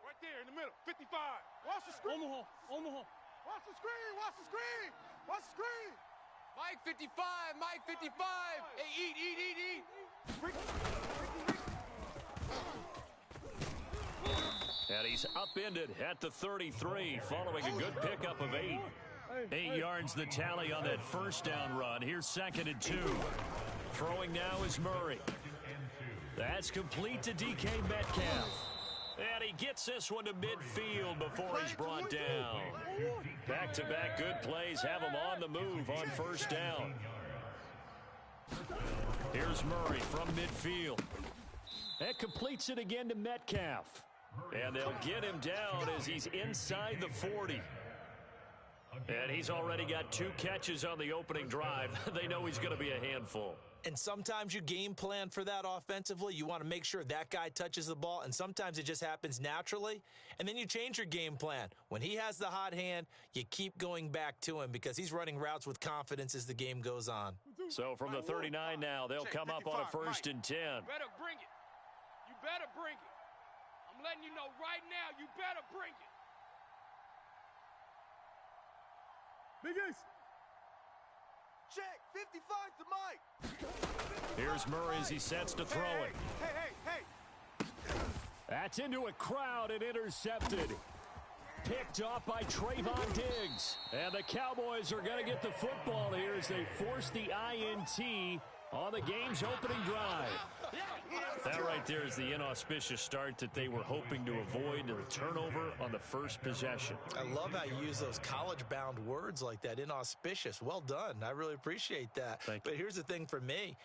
Right there in the middle. 55. Watch the screen. Omaha. Watch the screen. Watch the screen. Watch the screen. Mike 55. Mike 55. Hey, eat. And he's upended at the 33 following a good pickup of 8. 8 yards the tally on that first down run. Here's 2nd and 2. Throwing now is Murray. That's complete to DK Metcalf. And he gets this one to midfield before he's brought down. Back-to-back good plays have him on the move on first down. Here's Murray from midfield. That completes it again to Metcalf. And they'll get him down as he's inside the 40. And he's already got 2 catches on the opening drive. They know he's going to be a handful. And sometimes you game plan for that offensively. You want to make sure that guy touches the ball, and sometimes it just happens naturally. And then you change your game plan. When he has the hot hand, you keep going back to him because he's running routes with confidence as the game goes on. So from the 39 now, they'll come up on a 1st and 10. You better bring it. You better bring it. I'm letting you know right now, you better bring it. Big Ace. Check. 55 to Mike. Here's Murray as he sets to throw it. Hey. That's into a crowd and intercepted. Picked off by Trayvon Diggs. And the Cowboys are going to get the football here as they force the INT on the game's opening drive. That right there is the inauspicious start that they were hoping to avoid, and the turnover on the first possession. I love how you use those college-bound words like that, inauspicious. Well done. I really appreciate that. But here's the thing for me.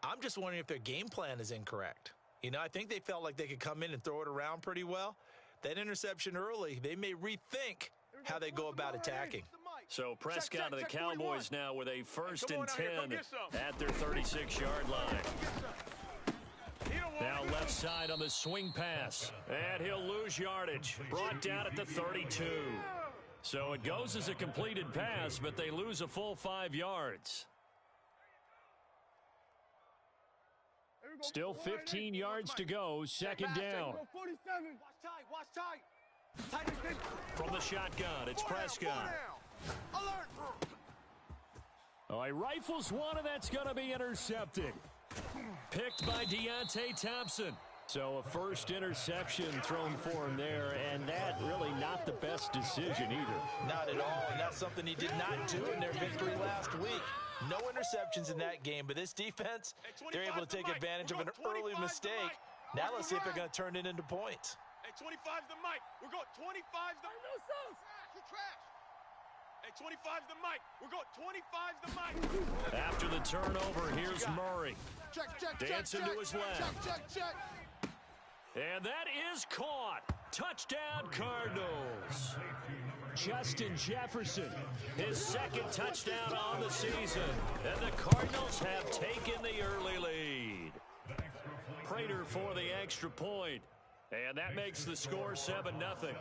I'm just wondering if their game plan is incorrect. You know, I think they felt like they could come in and throw it around pretty well. That interception early, they may rethink how they go about attacking. So Prescott and the Cowboys now with a 1st and 10 at their 36-yard line. Now left side on the swing pass. And he'll lose yardage. Brought down at the 32. So it goes as a completed pass, but they lose a full 5 yards. Still 15 yards to go. 2nd down. Watch tight. From the shotgun, it's Prescott. Oh, he rifles one, and that's going to be intercepted. Picked by Deontay Thompson. So a first interception thrown for him there, and that really not the best decision either. Not at all, and that's something he did not do in their victory last week. No interceptions in that game, but this defense, they're able to take advantage of an early mistake. Now let's see if they're going to turn it into points. Hey, 25's the mic. We're going 25's the mic. Hey, 25's the mic. We're going 25's the mic. After the turnover, here's Murray. Dancing to his left. Check. And that is caught. Touchdown, Cardinals. Justin Jefferson, his 2nd touchdown on the season. And the Cardinals have taken the early lead. Prater for the extra point. And that makes the score 7-0.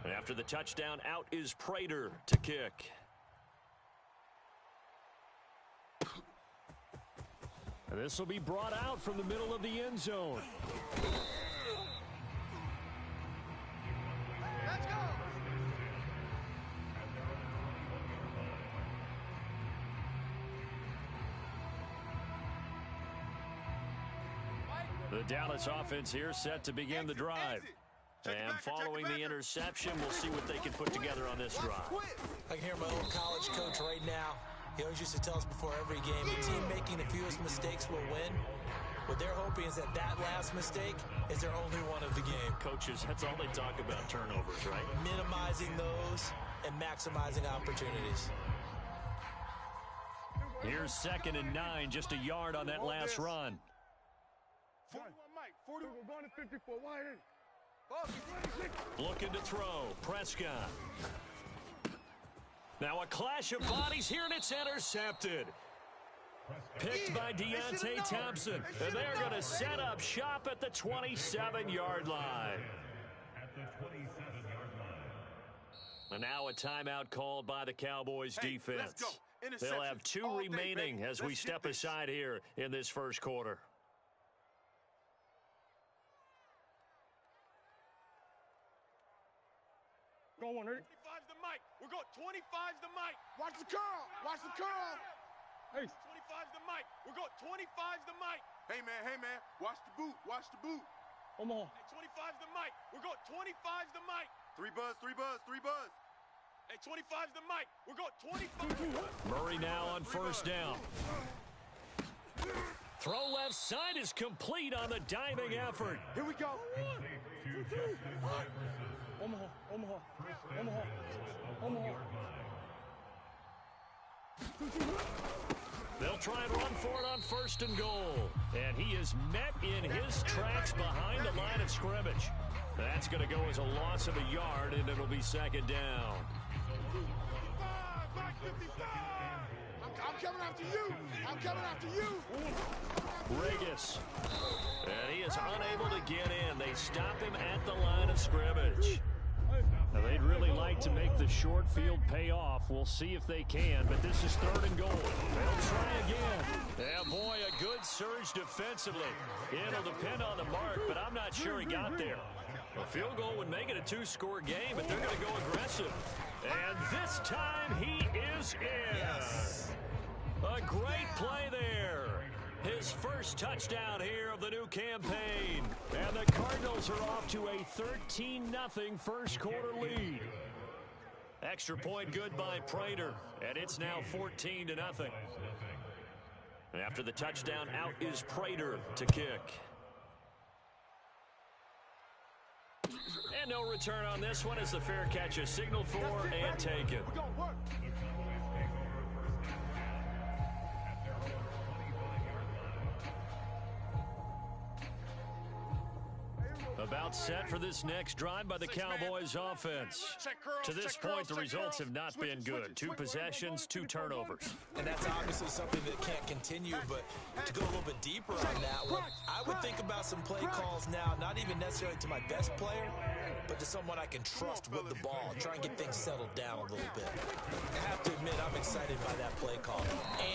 And after the touchdown, out is Prater to kick. And this will be brought out from the middle of the end zone. Let's go. The Dallas offense here set to begin the drive. And following the interception, we'll see what they can put together on this drive. I can hear my old college coach right now. He always used to tell us before every game, the team making the fewest mistakes will win. What they're hoping is that last mistake is their only one of the game. Coaches, that's all they talk about, turnovers, right? Minimizing those and maximizing opportunities. Here's 2nd and 9, just a yard on that last run. 41, Mike. 40. We're going to 54. Wide in. Looking to throw. Prescott. Now a clash of bodies here, and it's intercepted. Picked by Deontay Thompson. And they're going to set up shop at the 27-yard line. At the 27-yard line. And now a timeout called by the Cowboys defense. They'll have 2 remaining as we step aside here in this first quarter. Go on, 25's the mic. We're going 25's the mic. Watch the curl. Watch the curl. Hey. 25's the mic. We're going 25's the mic. Hey, man. Watch the boot. Watch the boot. Come on. Hey, 25's the mic. We're going 25's the mic. 3 buzz. Hey, 25's the mic. We're going 25. Murray now on first down. Throw left side is complete on the diving effort. Here we go. Omaha. They'll try and run for it on 1st and goal. And he is met in his tracks behind the line of scrimmage. That's going to go as a loss of a yard, and it'll be 2nd down. I'm coming after you. Regis. And he is unable to get in. They stop him at the line of scrimmage. Now, they'd really like to make the short field pay off. We'll see if they can, but this is 3rd and goal. They'll try again. Yeah, boy, a good surge defensively. It'll depend on the mark, but I'm not sure he got there. A field goal would make it a 2-score game, but they're going to go aggressive. And this time he is in. Yes. A great play there. His first touchdown here of the new campaign. And the Cardinals are off to a 13-0 first quarter lead. Extra point good by Prater. And it's now 14-0. After the touchdown, out is Prater to kick. And no return on this one as the fair catch is signaled for and taken. About set for this next drive by the Cowboys offense. To this point, the results have not been good. 2 possessions, 2 turnovers. And that's obviously something that can't continue, but to go a little bit deeper on that one, I would think about some play calls now, not even necessarily to my best player, but to someone I can trust with the ball, try and get things settled down a little bit. I have to admit, I'm excited by that play call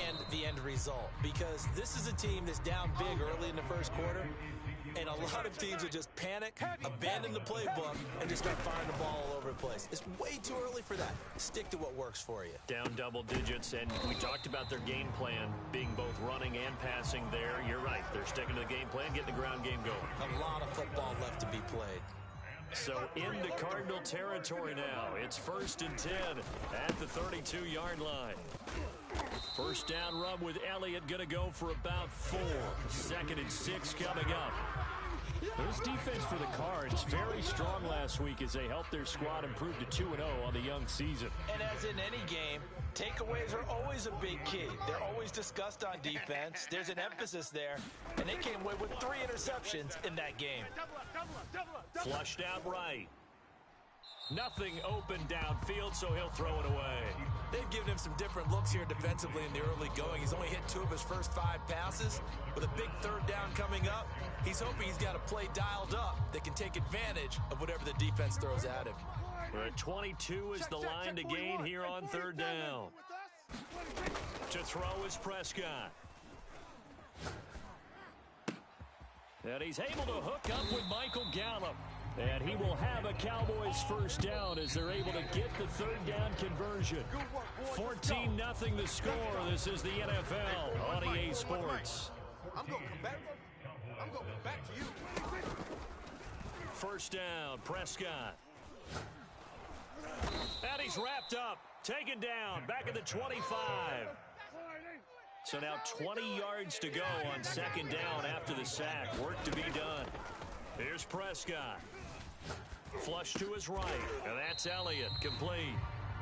and the end result, because this is a team that's down big early in the first quarter, and a lot of teams will just panic, abandon the playbook, and just start firing the ball all over the place. It's way too early for that. Stick to what works for you. Down double digits, and we talked about their game plan being both running and passing there. You're right. They're sticking to the game plan, getting the ground game going. A lot of football left to be played. So into Cardinal territory now. It's 1st and 10 at the 32-yard line. First down run with Elliott going to go for about 4. 2nd and 6 coming up. This defense for the Cards very strong last week as they helped their squad improve to 2-0 on the young season. And as in any game, takeaways are always a big key. They're always discussed on defense. There's an emphasis there, and they came away with 3 interceptions in that game. Flushed out right. Nothing open downfield, so he'll throw it away. They've given him some different looks here defensively in the early going. He's only hit 2 of his first 5 passes. With a big 3rd down coming up, he's hoping he's got a play dialed up that can take advantage of whatever the defense throws at him. We're at 22 is the line to gain here on 3rd down. To throw is Prescott. And he's able to hook up with Michael Gallup. And he will have a Cowboys first down as they're able to get the 3rd down conversion. 14-0 the score. This is the NFL on EA Sports. I'm going to come back to you. first down. Prescott. And he's wrapped up. Taken down. Back at the 25. So now 20 yards to go on second down after the sack. Work to be done. Here's Prescott. Flush to his right. And that's Elliott. Complete.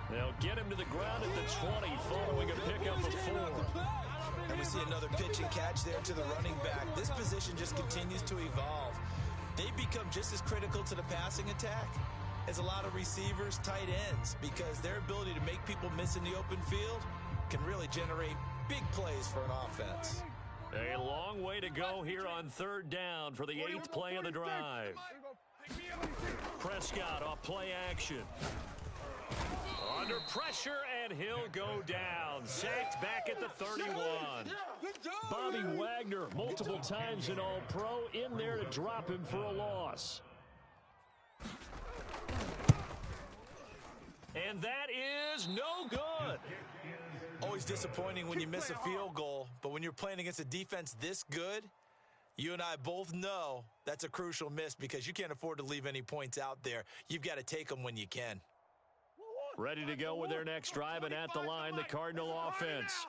They'll get him to the ground at the 20 following a pickup of 4. And we see another pitch and catch there to the running back. This position just continues to evolve. They become just as critical to the passing attack as a lot of receivers, tight ends, because their ability to make people miss in the open field can really generate big plays for an offense. A long way to go here on third down for the 8th play of the drive. Prescott off play action. Under pressure, and he'll go down. Sacked back at the 31. Bobby Wagner, multiple times an All-Pro, in there to drop him for a loss. And that is no good. Always disappointing when you miss a field goal, but when you're playing against a defense this good, you and I both know that's a crucial miss because you can't afford to leave any points out there. You've got to take them when you can. Ready to go with their next drive, and at the line, the Cardinal offense.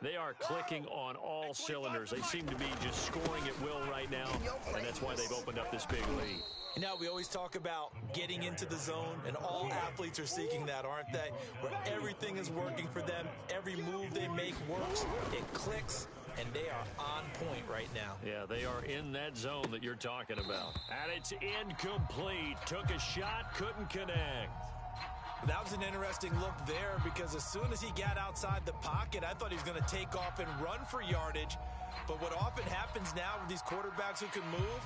They are clicking on all cylinders. They seem to be just scoring at will right now, and that's why they've opened up this big lead. You know, we always talk about getting into the zone, and all athletes are seeking that, aren't they? Where everything is working for them, every move they make works, it clicks, and they are on point right now. Yeah, they are in that zone that you're talking about. And it's incomplete. Took a shot, couldn't connect. That was an interesting look there because as soon as he got outside the pocket, I thought he was going to take off and run for yardage. But what often happens now with these quarterbacks who can move,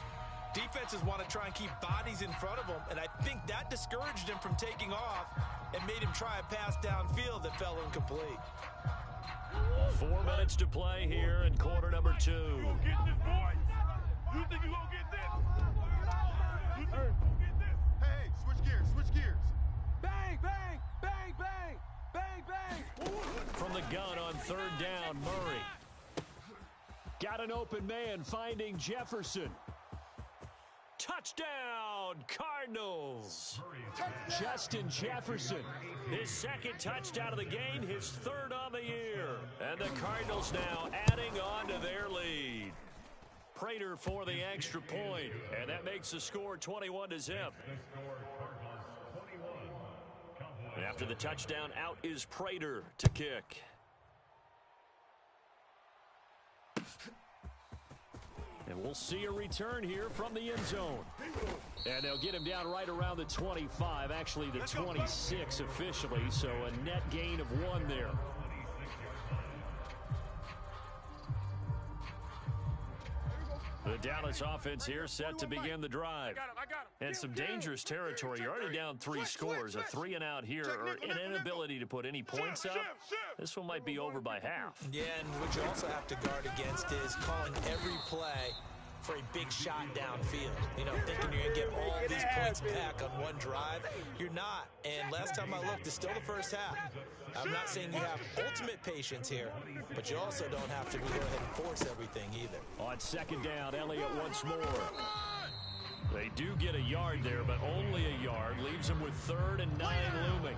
defenses want to try and keep bodies in front of them, and I think that discouraged him from taking off and made him try a pass downfield that fell incomplete. 4 minutes to play here in quarter number 2. You gonna get this, boy? You think you gonna get this? You think you gonna get this? Hey, switch gears, switch gears. Bang, bang, bang, bang, bang, bang. From the gun on third down, Murray. Got an open man finding Jefferson. Touchdown, Cardinals. Justin Jefferson, his second touchdown of the game, his third on the year. And the Cardinals now adding on to their lead. Prater for the extra point, and that makes the score 21-0. And after the touchdown, out is Prater to kick. And we'll see a return here from the end zone. And they'll get him down right around the 25, actually the 26 officially, so a net gain of 1 there. The Dallas offense here set to begin the drive. And some dangerous territory. You're already down 3 scores. A 3-and-out here, or an inability to put any points up. This one might be over by half. Yeah, and what you also have to guard against is calling every play for a big shot downfield. You know, thinking you're going to get all these points back on one drive. You're not. And last time I looked, it's still the first half. I'm not saying you have ultimate patience here, but you also don't have to go ahead and force everything either. On second down, Elliott once more. They do get a yard there, but only a yard. Leaves them with 3rd and 9 looming.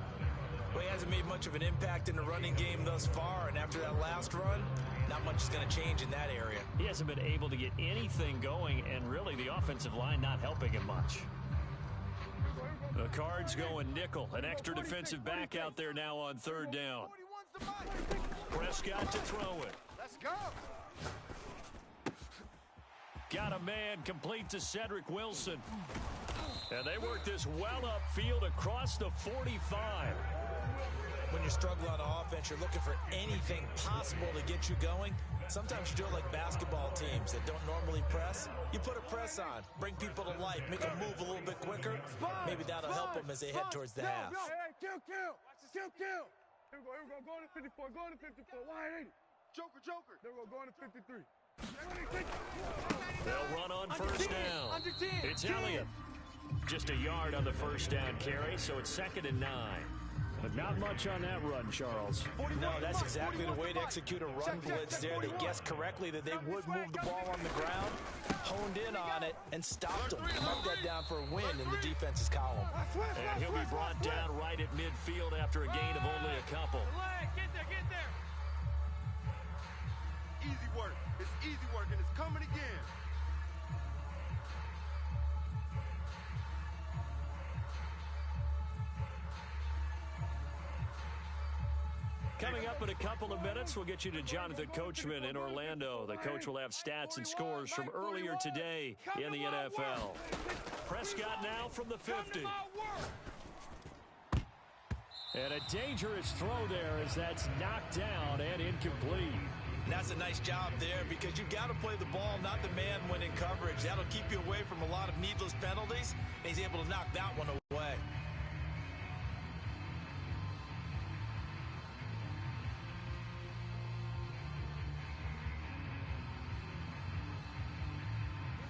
Well, he hasn't made much of an impact in the running game thus far, and after that last run, not much is going to change in that area. He hasn't been able to get anything going, and really the offensive line not helping him much. The Cards going nickel. An extra defensive back out there now on third down. Prescott to throw it. Let's go. Got a man complete to Cedric Wilson. And they work this well upfield across the 45. When you're struggling on offense, you're looking for anything possible to get you going. Sometimes you do it like basketball teams that don't normally press. You put a press on, bring people to life, make them move a little bit quicker. Maybe that'll help them as they head towards the half. Hey, kill. Here we go. Go to 54, go to 54. Wide 80. Joker. There we go, going to 53. They'll run on first down. It's Elliott. Just a yard on the first down carry, so it's 2nd and 9. But not much on that run, Charles. No, that's exactly the way to execute a run blitz there. They guessed correctly that they would move the ball on the ground, honed in on it, and stopped them. Mark that down for a win in the defense's column. And he'll be brought down right at midfield after a gain of only a couple. Get there, get there. Easy work. It's easy work, and it's coming again. Coming up in a couple of minutes, we'll get you to Jonathan Coachman in Orlando. The coach will have stats and scores from earlier today in the NFL. Prescott now from the 50. And a dangerous throw there as that's knocked down and incomplete. And that's a nice job there because you've got to play the ball, not the man when in coverage. That'll keep you away from a lot of needless penalties. And he's able to knock that one away.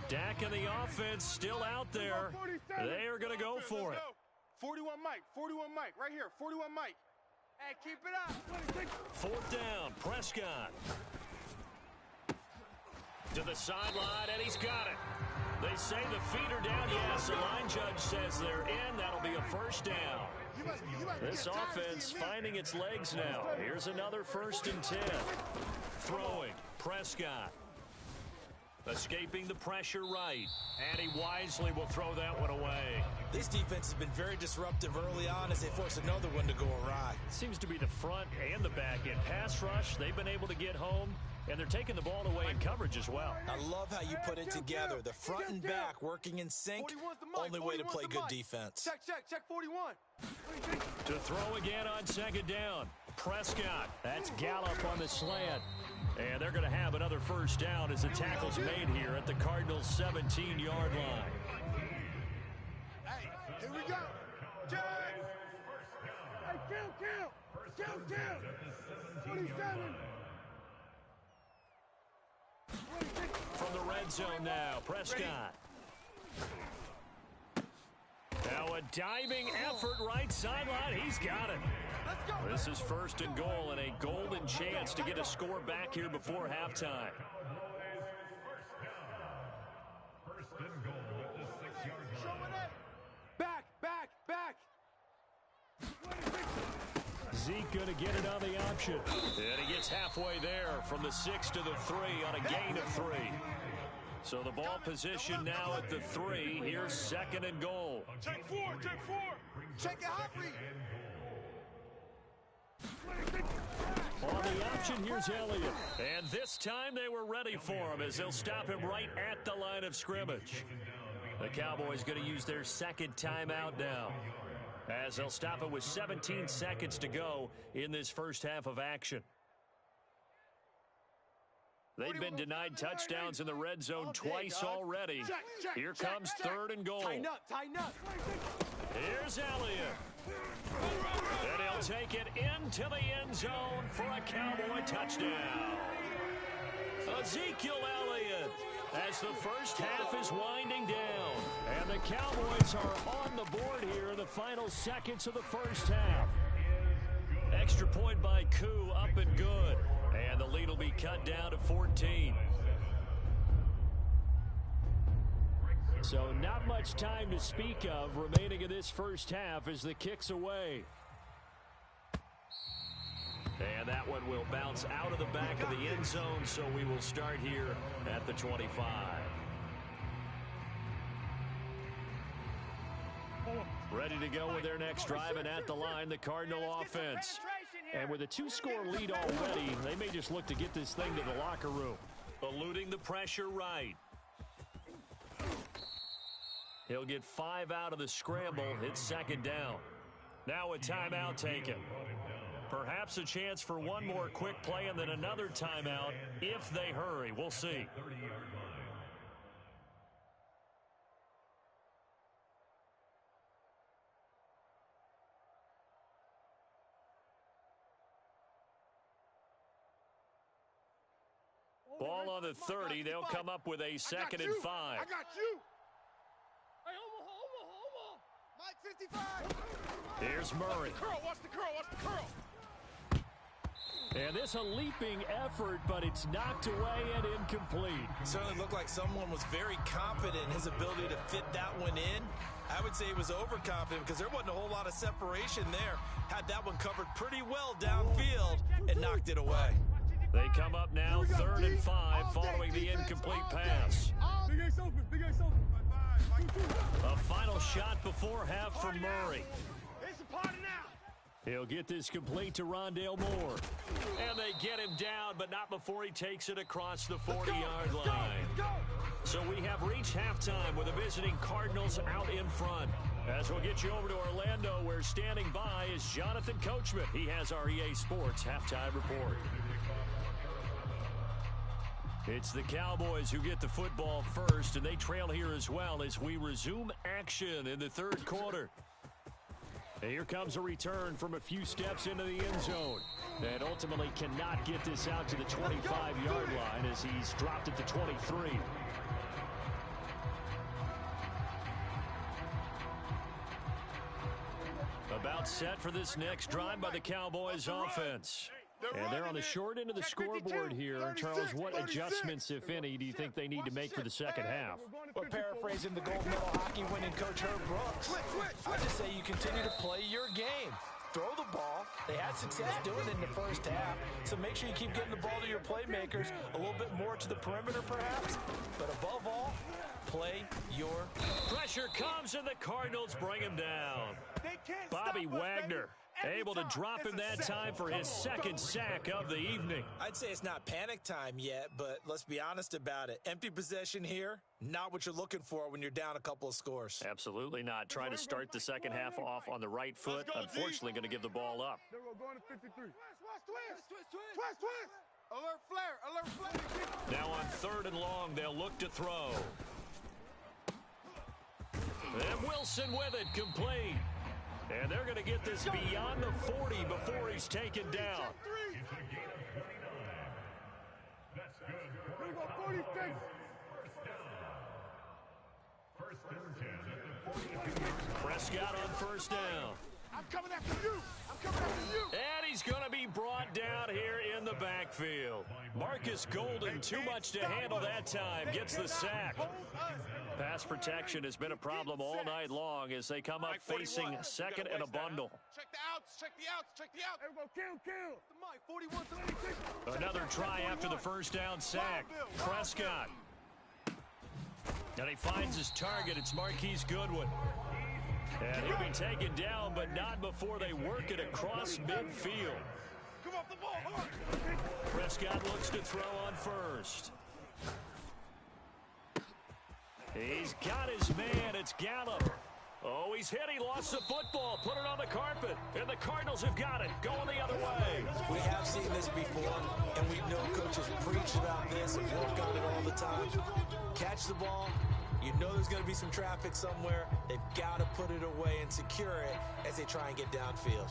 Dak and the offense still out there. They are going to go for it. 41 Mike, right here, 41 Mike. Hey, keep it up. Fourth down, Prescott. To the sideline, and he's got it. They say the feet are down. Yes, the line judge says they're in. That'll be a first down. This offense finding its legs now. Here's another 1st and 10. Throwing, Prescott. Escaping the pressure right. And he wisely will throw that one away. This defense has been very disruptive early on as they force another one to go awry. Seems to be the front and the back end. Pass rush, they've been able to get home, and they're taking the ball away in coverage as well. I love how you put it together. The front and back working in sync. Only way to play good defense. Check 41. To throw again on 2nd down. Prescott. That's Gallup on the slant. And they're going to have another 1st down as the tackle's made here at the Cardinals' 17-yard line. Hey, here we go. Check. Hey, count. 27. From the red zone now, Prescott. Now a diving effort right sideline. He's got it. This is 1st and goal and a golden chance to get a score back here before halftime. First and goal at the 6-yard line. Back. Zeke going to get it on the option. And he gets halfway there from the 6 to the 3 on a gain of 3. So the ball position now at the 3. Here's 2nd and goal. Check 4. Check it, Humphrey. On the option, here's Elliott. And this time they were ready for him as they'll stop him right at the line of scrimmage. The Cowboys going to use their 2nd timeout now, as they'll stop it with 17 seconds to go in this first half of action. They've been denied touchdowns in the red zone twice already. Here comes 3rd and goal. Tighten up. Here's Elliott. And he'll take it into the end zone for a Cowboy touchdown. Ezekiel Elliott, as the first half is winding down. And the Cowboys are on the board here in the final seconds of the first half. Extra point by Koo, up and good. And the lead will be cut down to 14. So not much time to speak of remaining in this first half as the kick's away. And that one will bounce out of the back of the end zone, so we will start here at the 25. Ready to go with their next drive, and at the line, the Cardinal offense. And with a 2-score lead already, they may just look to get this thing to the locker room. Eluding the pressure right. He'll get 5 out of the scramble. It's 2nd down. Now a timeout taken. Perhaps a chance for one more quick play and then another timeout if they hurry. We'll see. Ball on the 30. They'll come up with a 2nd and 5. I got you. Hey, Omaha. Here's Murray. Watch the curl, watch the curl. And this a leaping effort, but it's knocked away and incomplete. Certainly looked like someone was very confident in his ability to fit that one in. I would say he was overconfident because there wasn't a whole lot of separation there. Had that one covered pretty well downfield and knocked it away. They come up now 3rd and 5 following the incomplete pass. Big Ace open, big Ace open. A final shot before half for Murray. It's a party now. He'll get this complete to Rondale Moore. And they get him down, but not before he takes it across the 40-yard line. So we have reached halftime with the visiting Cardinals out in front. As we'll get you over to Orlando, where standing by is Jonathan Coachman. He has our EA Sports halftime report. It's the Cowboys who get the football first, and they trail here as well as we resume action in the third quarter. And here comes a return from a few steps into the end zone. And ultimately cannot get this out to the 25-yard line as he's dropped at the 23. About set for this next drive by the Cowboys offense. And they're on the short end of the scoreboard here. Charles, what adjustments, if any, do you think they need to make for the second half? Well, paraphrasing the gold medal hockey winning coach Herb Brooks, I just say you continue to play your game. Throw the ball. They had success doing it in the first half, so make sure you keep getting the ball to your playmakers, a little bit more to the perimeter perhaps, but above all, play your pressure comes and the Cardinals bring him down. Bobby Wagner able to drop him that time for his second sack of the evening. I'd say it's not panic time yet, but let's be honest about it. Empty possession here, not what you're looking for when you're down a couple of scores. Absolutely not. Trying to start the second half off on the right foot. Unfortunately, going to give the ball up. There we go, going to 53. Twist. Alert flare. Now on 3rd and long, they'll look to throw. And Wilson with it, complete. And they're going to get this beyond the 40 before he's taken down. It's a gain of 29. That's good. Here we go, 46. First and 10 at the 42. Prescott on first down. I'm coming after you. And he's going to be brought down here in the backfield. Marcus Golden, too much to handle that time, gets the sack. Pass protection has been a problem all night long as they come up facing second and a bundle. Check the outs. There we go, kill. Another try after the first down sack. Prescott. And he finds his target. It's Marquise Goodwin. And he'll be taken down, but not before they work it across midfield. Come off the ball, hard. Prescott looks to throw on first. He's got his man. It's Gallup. Oh, he's hit. He lost the football. Put it on the carpet. And the Cardinals have got it. Going the other way. We have seen this before, and we know coaches preach about this and work on it all the time. Catch the ball. You know there's going to be some traffic somewhere. They've got to put it away and secure it as they try and get downfield.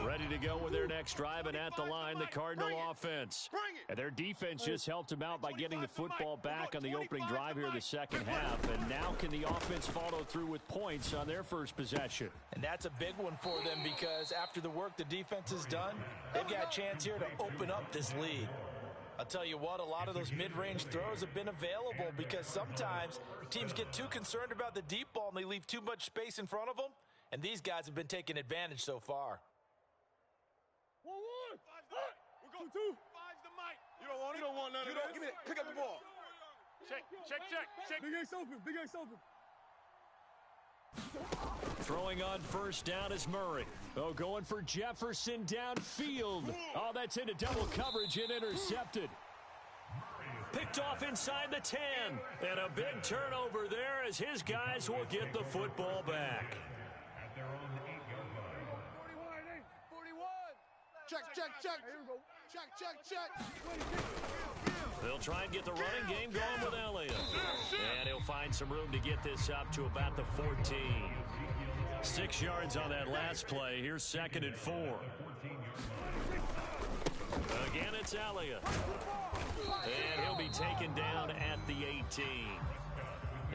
Ready to go with their next drive, and at the line, the Cardinal offense. And their defense just helped them out by getting the football back on the opening drive here in the second half. And now can the offense follow through with points on their first possession? And that's a big one for them because after the work the defense has done, they've got a chance here to open up this lead. I'll tell you what, a lot of those mid-range throws have been available because sometimes teams get too concerned about the deep ball and they leave too much space in front of them. And these guys have been taking advantage so far. 1-1. We're going 2-2. Five's the mic. You don't want it. You don't want none of this. Give me it. Pick up the ball. Check. Big Ace open. Throwing on first down is Murray. Oh, going for Jefferson downfield. Oh, that's into double coverage and intercepted. Picked off inside the 10. And a big turnover there as his guys will get the football back. At their own 8-yard line. 41. Check. Here we go. Check. They'll try and get the running game going with Elliott. And he'll find some room to get this up to about the 14. 6 yards on that last play. Here's 2nd and 4. Again, it's Elliott. And he'll be taken down at the 18.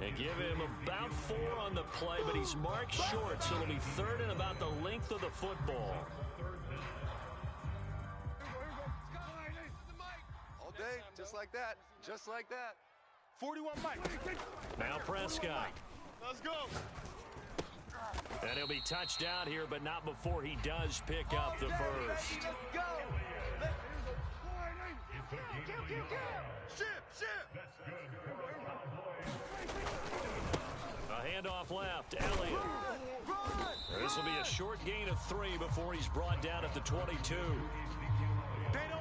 And give him about 4 on the play, but he's marked short, so it'll be third and about the length of the football. All day, just like that. Just like that. 41 Mike. Now Prescott. Let's go. And he'll be touched out here, but not before he does pick up the first. Let's go. Ship. A handoff left. Elliott. This will be a short gain of 3 before he's brought down at the 22.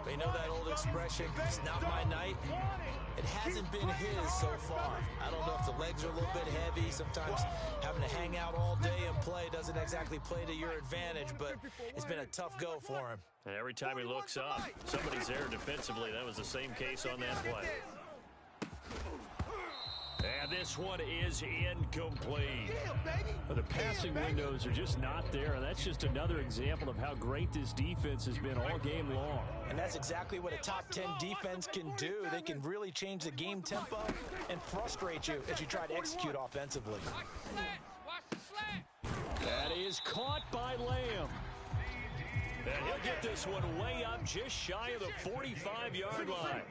They know that old expression, it's not my night. It hasn't been his so far. I don't know if the legs are a little bit heavy. Sometimes having to hang out all day and play doesn't exactly play to your advantage, but it's been a tough go for him. And every time he looks up, somebody's there defensively. That was the same case on that play. And this one is incomplete. The passing windows are just not there, and that's just another example of how great this defense has been all game long. And that's exactly what a top 10 defense can do. They can really change the game tempo and frustrate you as you try to execute offensively. Watch the slant. That is caught by Lamb. And he'll get this one way up just shy of the 45-yard line.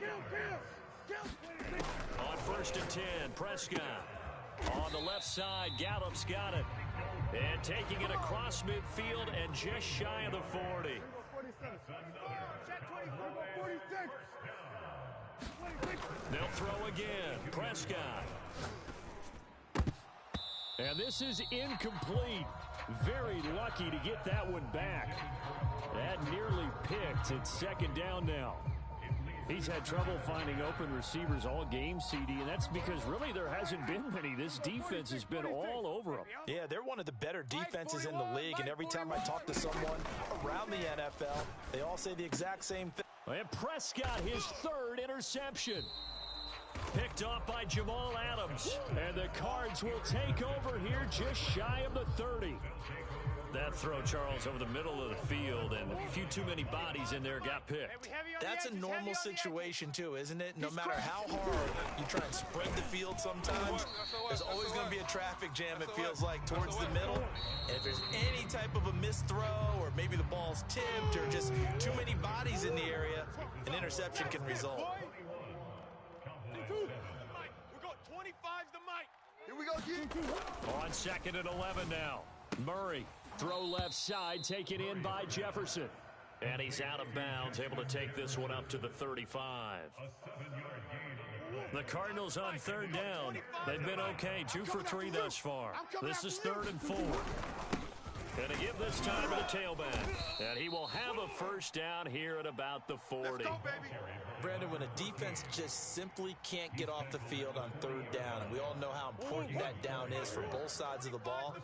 On 1st and 10, Prescott. On the left side, Gallup's got it. And taking it across midfield and just shy of the 40. They'll throw again. Prescott. And this is incomplete. Very lucky to get that one back. That nearly picked. It's 2nd down now. He's had trouble finding open receivers all game, CD, and that's because really there hasn't been many. This defense has been all over them. Yeah, they're one of the better defenses in the league, and every time I talk to someone around the NFL, they all say the exact same thing. And Prescott, his 3rd interception. Picked off by Jamal Adams. And the Cards will take over here just shy of the 30. That throw, Charles, over the middle of the field, and a few too many bodies in there got picked. That's a normal situation, too, isn't it? No matter how hard you try and spread the field sometimes, there's always going to be a traffic jam, it feels like, towards the middle. And if there's any type of a missed throw, or maybe the ball's tipped, or just too many bodies in the area, an interception can result. We got 25's the mic. Here we go, G. On 2nd and 11 now. Murray. Throw left side, taken in by Jefferson. And he's out of bounds, able to take this one up to the 35. The Cardinals on 3rd down. They've been okay, 2 for 3 thus far. This is 3rd and 4. And to give this time to the tailback. And he will have a 1st down here at about the 40. Brandon, when a defense just simply can't get off the field on 3rd down, and we all know how important that down is for both sides of the ball,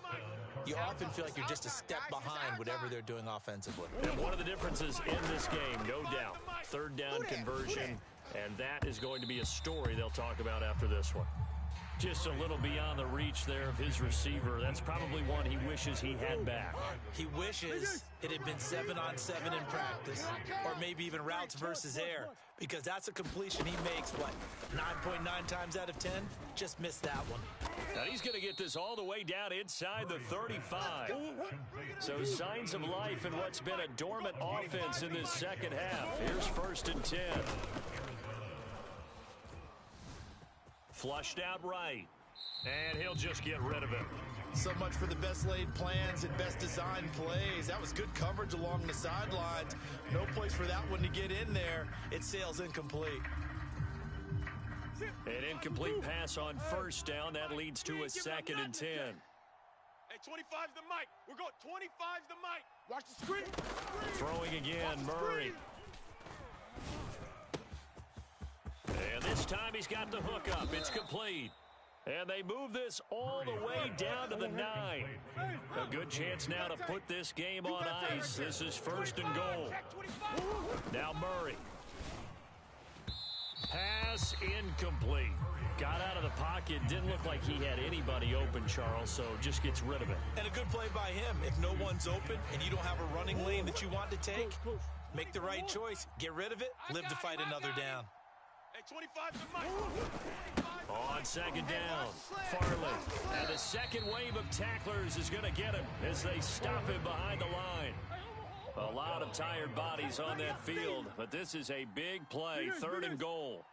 you often feel like you're just a step behind whatever they're doing offensively. And one of the differences in this game, no doubt, 3rd down conversion, and that is going to be a story they'll talk about after this one. Just a little beyond the reach there of his receiver. That's probably one he wishes he had back. He wishes it had been 7-on-7 in practice, or maybe even routes versus air, because that's a completion he makes, what, 9.9 times out of 10? Just missed that one. Now he's going to get this all the way down inside the 35. So signs of life in what's been a dormant offense in this 2nd half. Here's 1st and 10. Flushed out right. And he'll just get rid of it. So much for the best laid plans and best designed plays. That was good coverage along the sidelines. No place for that one to get in there. It sails incomplete. An incomplete pass on 1st down. That leads to a 2nd and 10. Hey, 25's the mic. We're going 25's the mic. Watch the screen. Throwing again, Murray. And this time he's got the hook up. It's complete. And they move this all the way down to the 9. A good chance now to put this game on ice. This is 1st and goal. Now Murray. Pass incomplete. Got out of the pocket. Didn't look like he had anybody open, Charles, so just gets rid of it. And a good play by him. If no one's open and you don't have a running lane that you want to take, Make the right choice. Get rid of it. Live to fight another down. Hey, 25 to Mike. On second down, Farley. And the second wave of tacklers is going to get him as they stop him behind the line. A lot of tired bodies on that field, but this is a big play, 3rd and goal.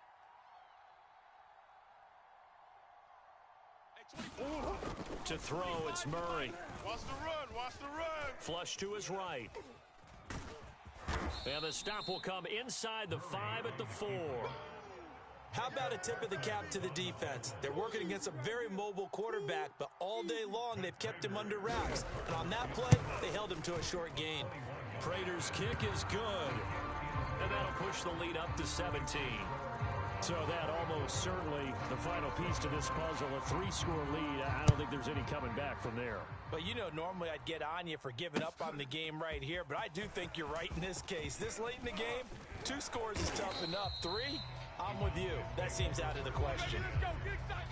To throw, it's Murray. Watch the run, watch the run. Flush to his right. And the stop will come inside the 5 at the 4. How about a tip of the cap to the defense? They're working against a very mobile quarterback, but all day long they've kept him under wraps. And on that play, they held him to a short gain. Prater's kick is good. And that'll push the lead up to 17. So that almost certainly the final piece to this puzzle, a 3-score lead. I don't think there's any coming back from there. But you know, normally I'd get on you for giving up on the game right here, but I do think you're right in this case. This late in the game, 2 scores is tough enough. 3, I'm with you. That seems out of the question. Let's go, get excited.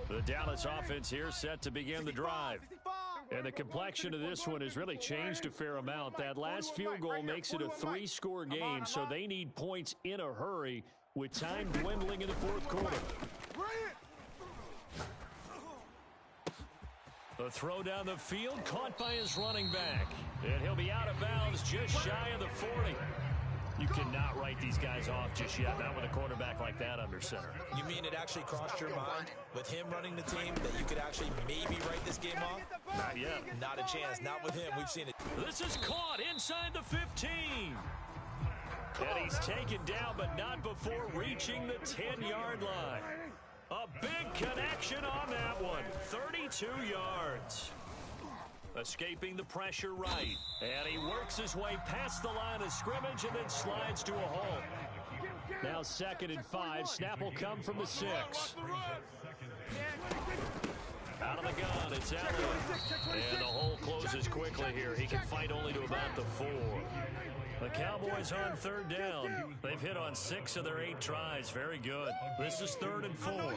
The Dallas offense here set to begin the drive. And the complexion of this one has really changed a fair amount. That last field goal makes it a 3-score game, so they need points in a hurry with time dwindling in the 4th quarter. The throw down the field, caught by his running back. And he'll be out of bounds just shy of the 40. You cannot write these guys off just yet, not with a quarterback like that under center. You mean it actually crossed your mind with him running the team that you could actually maybe write this game off? Not yet. Not a chance. Not with him. We've seen it. This is caught inside the 15. And he's taken down, but not before reaching the 10-yard line. A big connection on that one. 32 yards. Escaping the pressure right. And he works his way past the line of scrimmage and then slides to a halt. Now 2nd and 5. Snap will come from the 6. Out of the gun, it's Elliott. And the hole closes quickly here. He can fight only to about the 4. The Cowboys on 3rd down. They've hit on 6 of their 8 tries. Very good. This is 3rd and 4.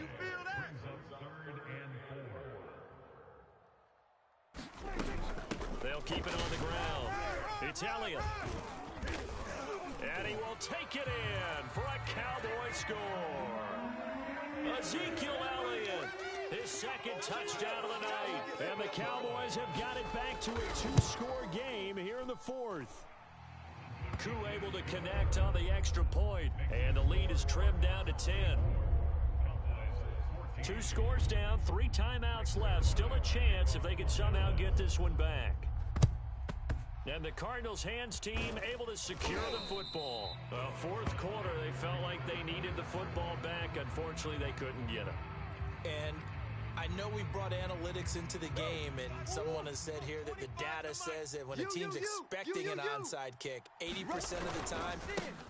They'll keep it on the ground. It's Elliott. And he will take it in for a Cowboy score. Ezekiel Elliott, his 2nd touchdown of the night. And the Cowboys have got it back to a 2-score game here in the 4th. Koo able to connect on the extra point. And the lead is trimmed down to 10. 2 scores down, 3 timeouts left. Still a chance if they can somehow get this one back. And the Cardinals' hands team able to secure the football. 4th quarter, they felt like they needed the football back. Unfortunately, they couldn't get it. And I know we brought analytics into the game, and someone has said here that the data says that when a team's expecting an onside kick, 80% of the time,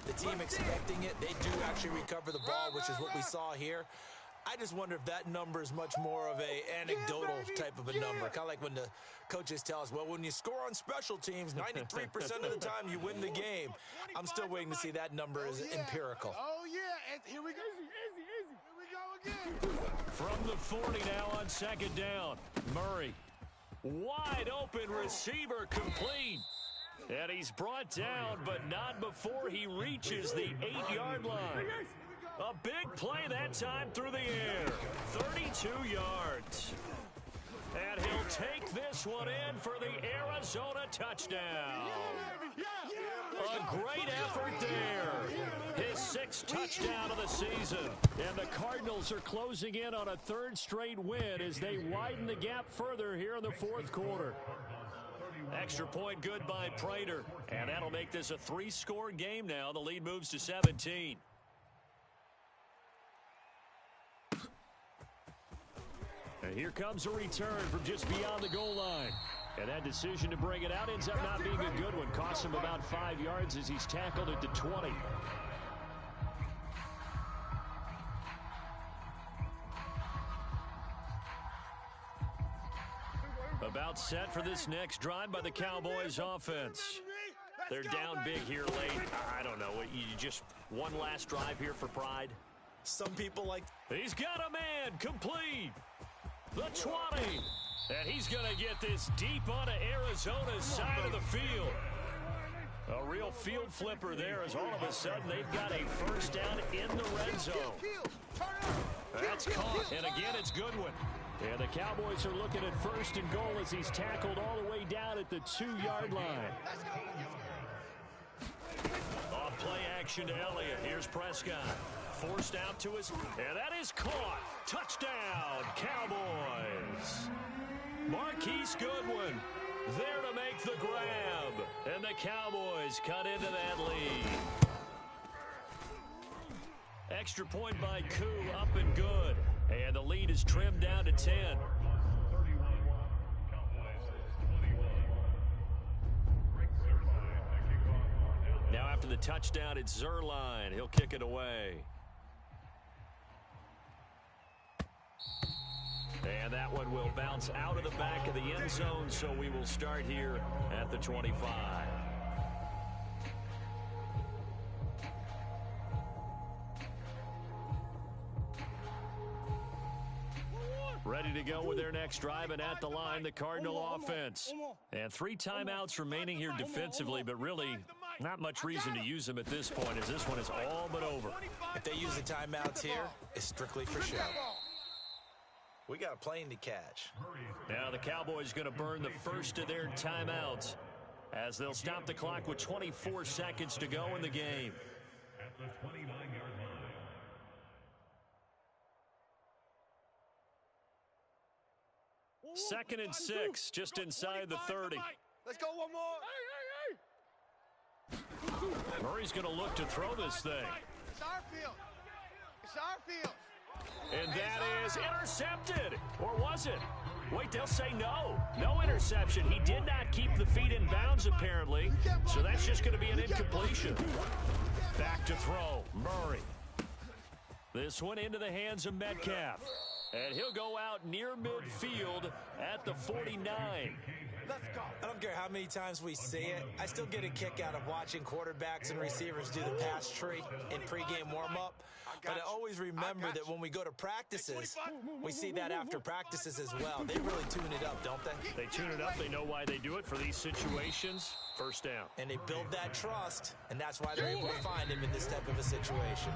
the team expecting it, they do actually recover the ball, which is what we saw here. I just wonder if that number is much more of a anecdotal type of a number. Kind of like when the coaches tell us, well, when you score on special teams, 93% of the time you win the game. I'm still waiting to see that number is empirical. Oh, yeah. And here we go. Easy. Here we go again. From the 40 now on 2nd down. Murray. Wide open receiver complete. And he's brought down, but not before he reaches the 8-yard line. A big play that time through the air. 32 yards. And he'll take this one in for the Arizona touchdown. A great effort there. His 6th touchdown of the season. And the Cardinals are closing in on a 3rd straight win as they widen the gap further here in the 4th quarter. Extra point good by Prater. And that'll make this a 3-score game now. The lead moves to 17. And here comes a return from just beyond the goal line. And that decision to bring it out ends up not being a good one. Costs him about 5 yards as he's tackled it to 20. About set for this next drive by the Cowboys offense. They're down big here late. I don't know. You just one last drive here for pride? Some people like... He's got a man complete. The 20. And he's going to get this deep onto Arizona's side of the field. A real field flipper there as all of a sudden they've got a first down in the red zone. That's caught, and again it's Goodwin. And the Cowboys are looking at first and goal as he's tackled all the way down at the 2-yard line. Off play action to Elliott. Here's Prescott. Forced out to his, and that is caught. Touchdown, Cowboys. Marquise Goodwin there to make the grab. And the Cowboys cut into that lead. Extra point by Koo, up and good. And the lead is trimmed down to 10. Now after the touchdown, it's Zerline. He'll kick it away. And that one will bounce out of the back of the end zone, so we will start here at the 25. Ready to go with their next drive, and at the line, the Cardinal offense. And 3 timeouts remaining here defensively, but really not much reason to use them at this point, as this one is all but over. If they use the timeouts here, it's strictly for show. We got a plane to catch. Now the Cowboys going to burn the first of their timeouts as they'll stop the clock with 24 seconds to go in the game. At the 29-yard line. Second and 6, just inside the 30. Let's go one more. Murray's going to look to throw this thing. It's our field. It's our field. And that is intercepted. Or was it? Wait, they'll say no. No interception. He did not keep the feet in bounds, apparently. So that's just going to be an incompletion. Back to throw. Murray. This one into the hands of Metcalf. And he'll go out near midfield at the 49. Let's go. I don't care how many times we see it. I still get a kick out of watching quarterbacks and receivers do the pass tree in pregame warm-up. But I always remember that when we go to practices, we see that after practices as well. They really tune it up, don't they? They tune it up. They know why they do it for these situations. First down. And they build that trust, and that's why they're able to find him in this type of a situation.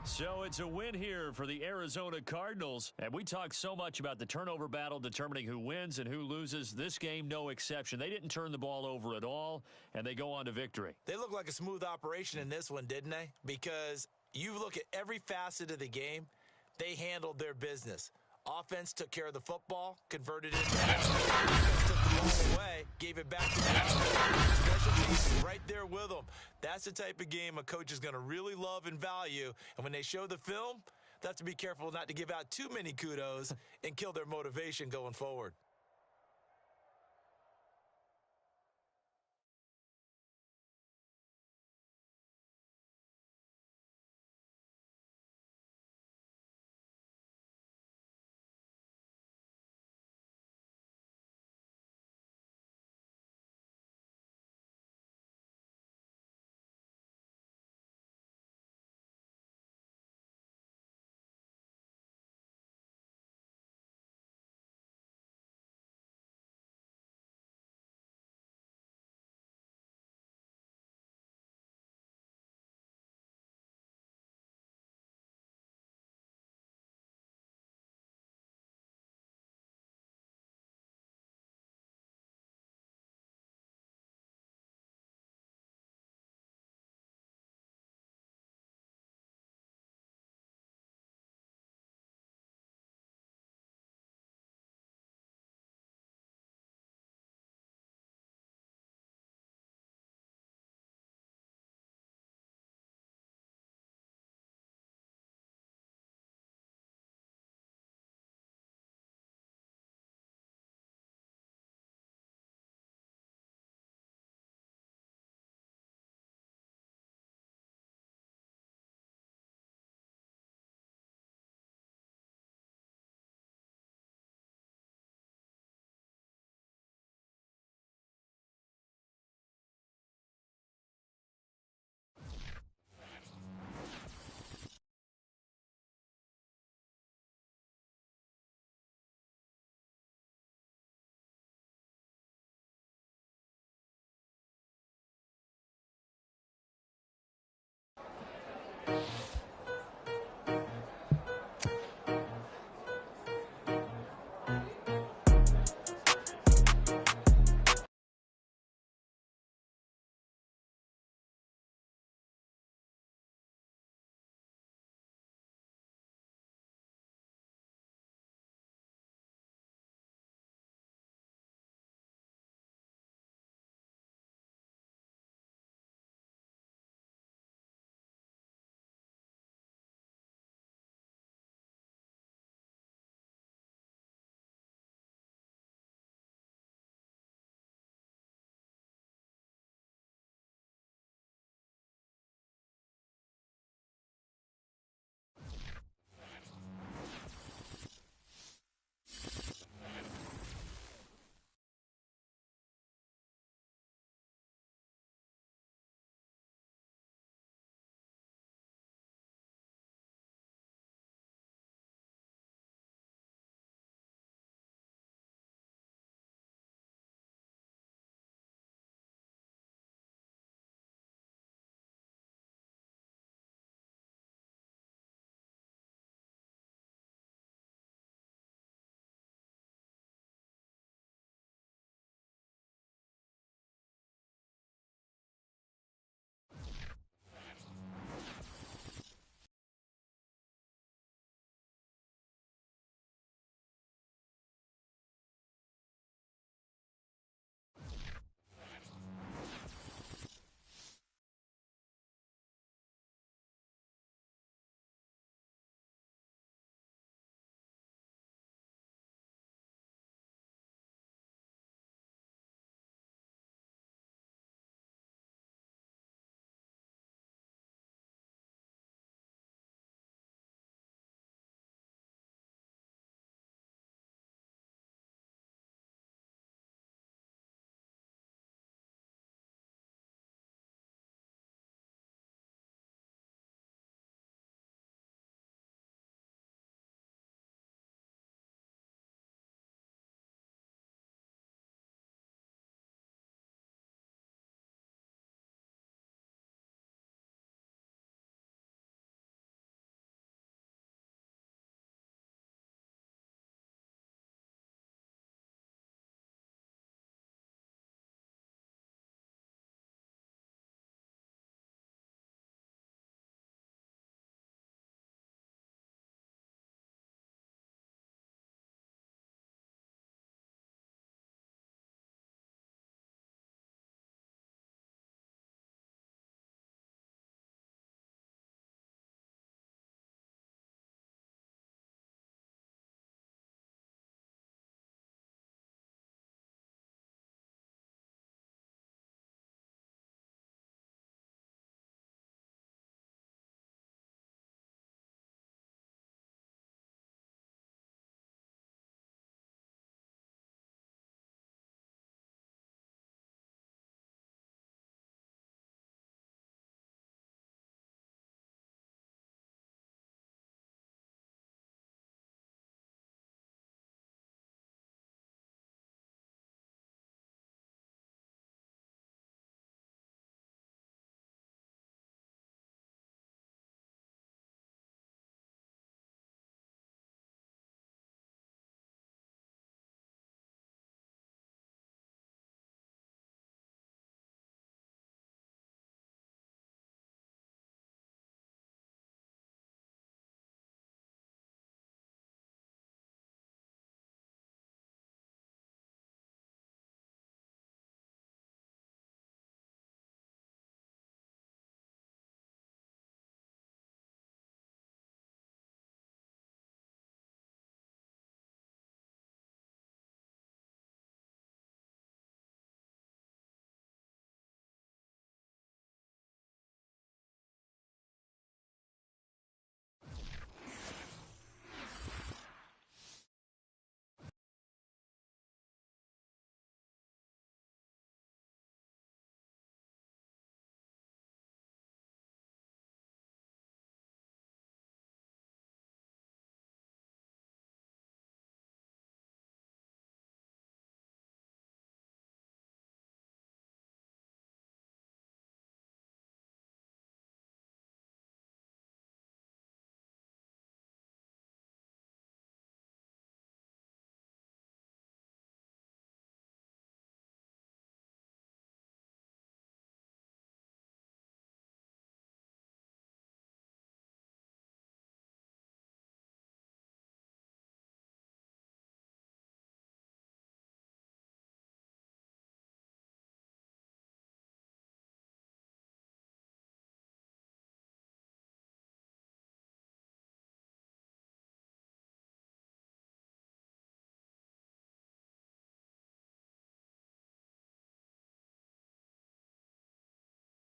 So it's a win here for the Arizona Cardinals. And we talk so much about the turnover battle determining who wins and who loses. This game, no exception. They didn't turn the ball over at all, and they go on to victory. They look like a smooth operation in this one, didn't they? Because you look at every facet of the game, they handled their business. Offense took care of the football, converted it. Defense took the ball away, gave it back to the offense. Special teams right there with them. That's the type of game a coach is going to really love and value. And when they show the film, they have to be careful not to give out too many kudos and kill their motivation going forward.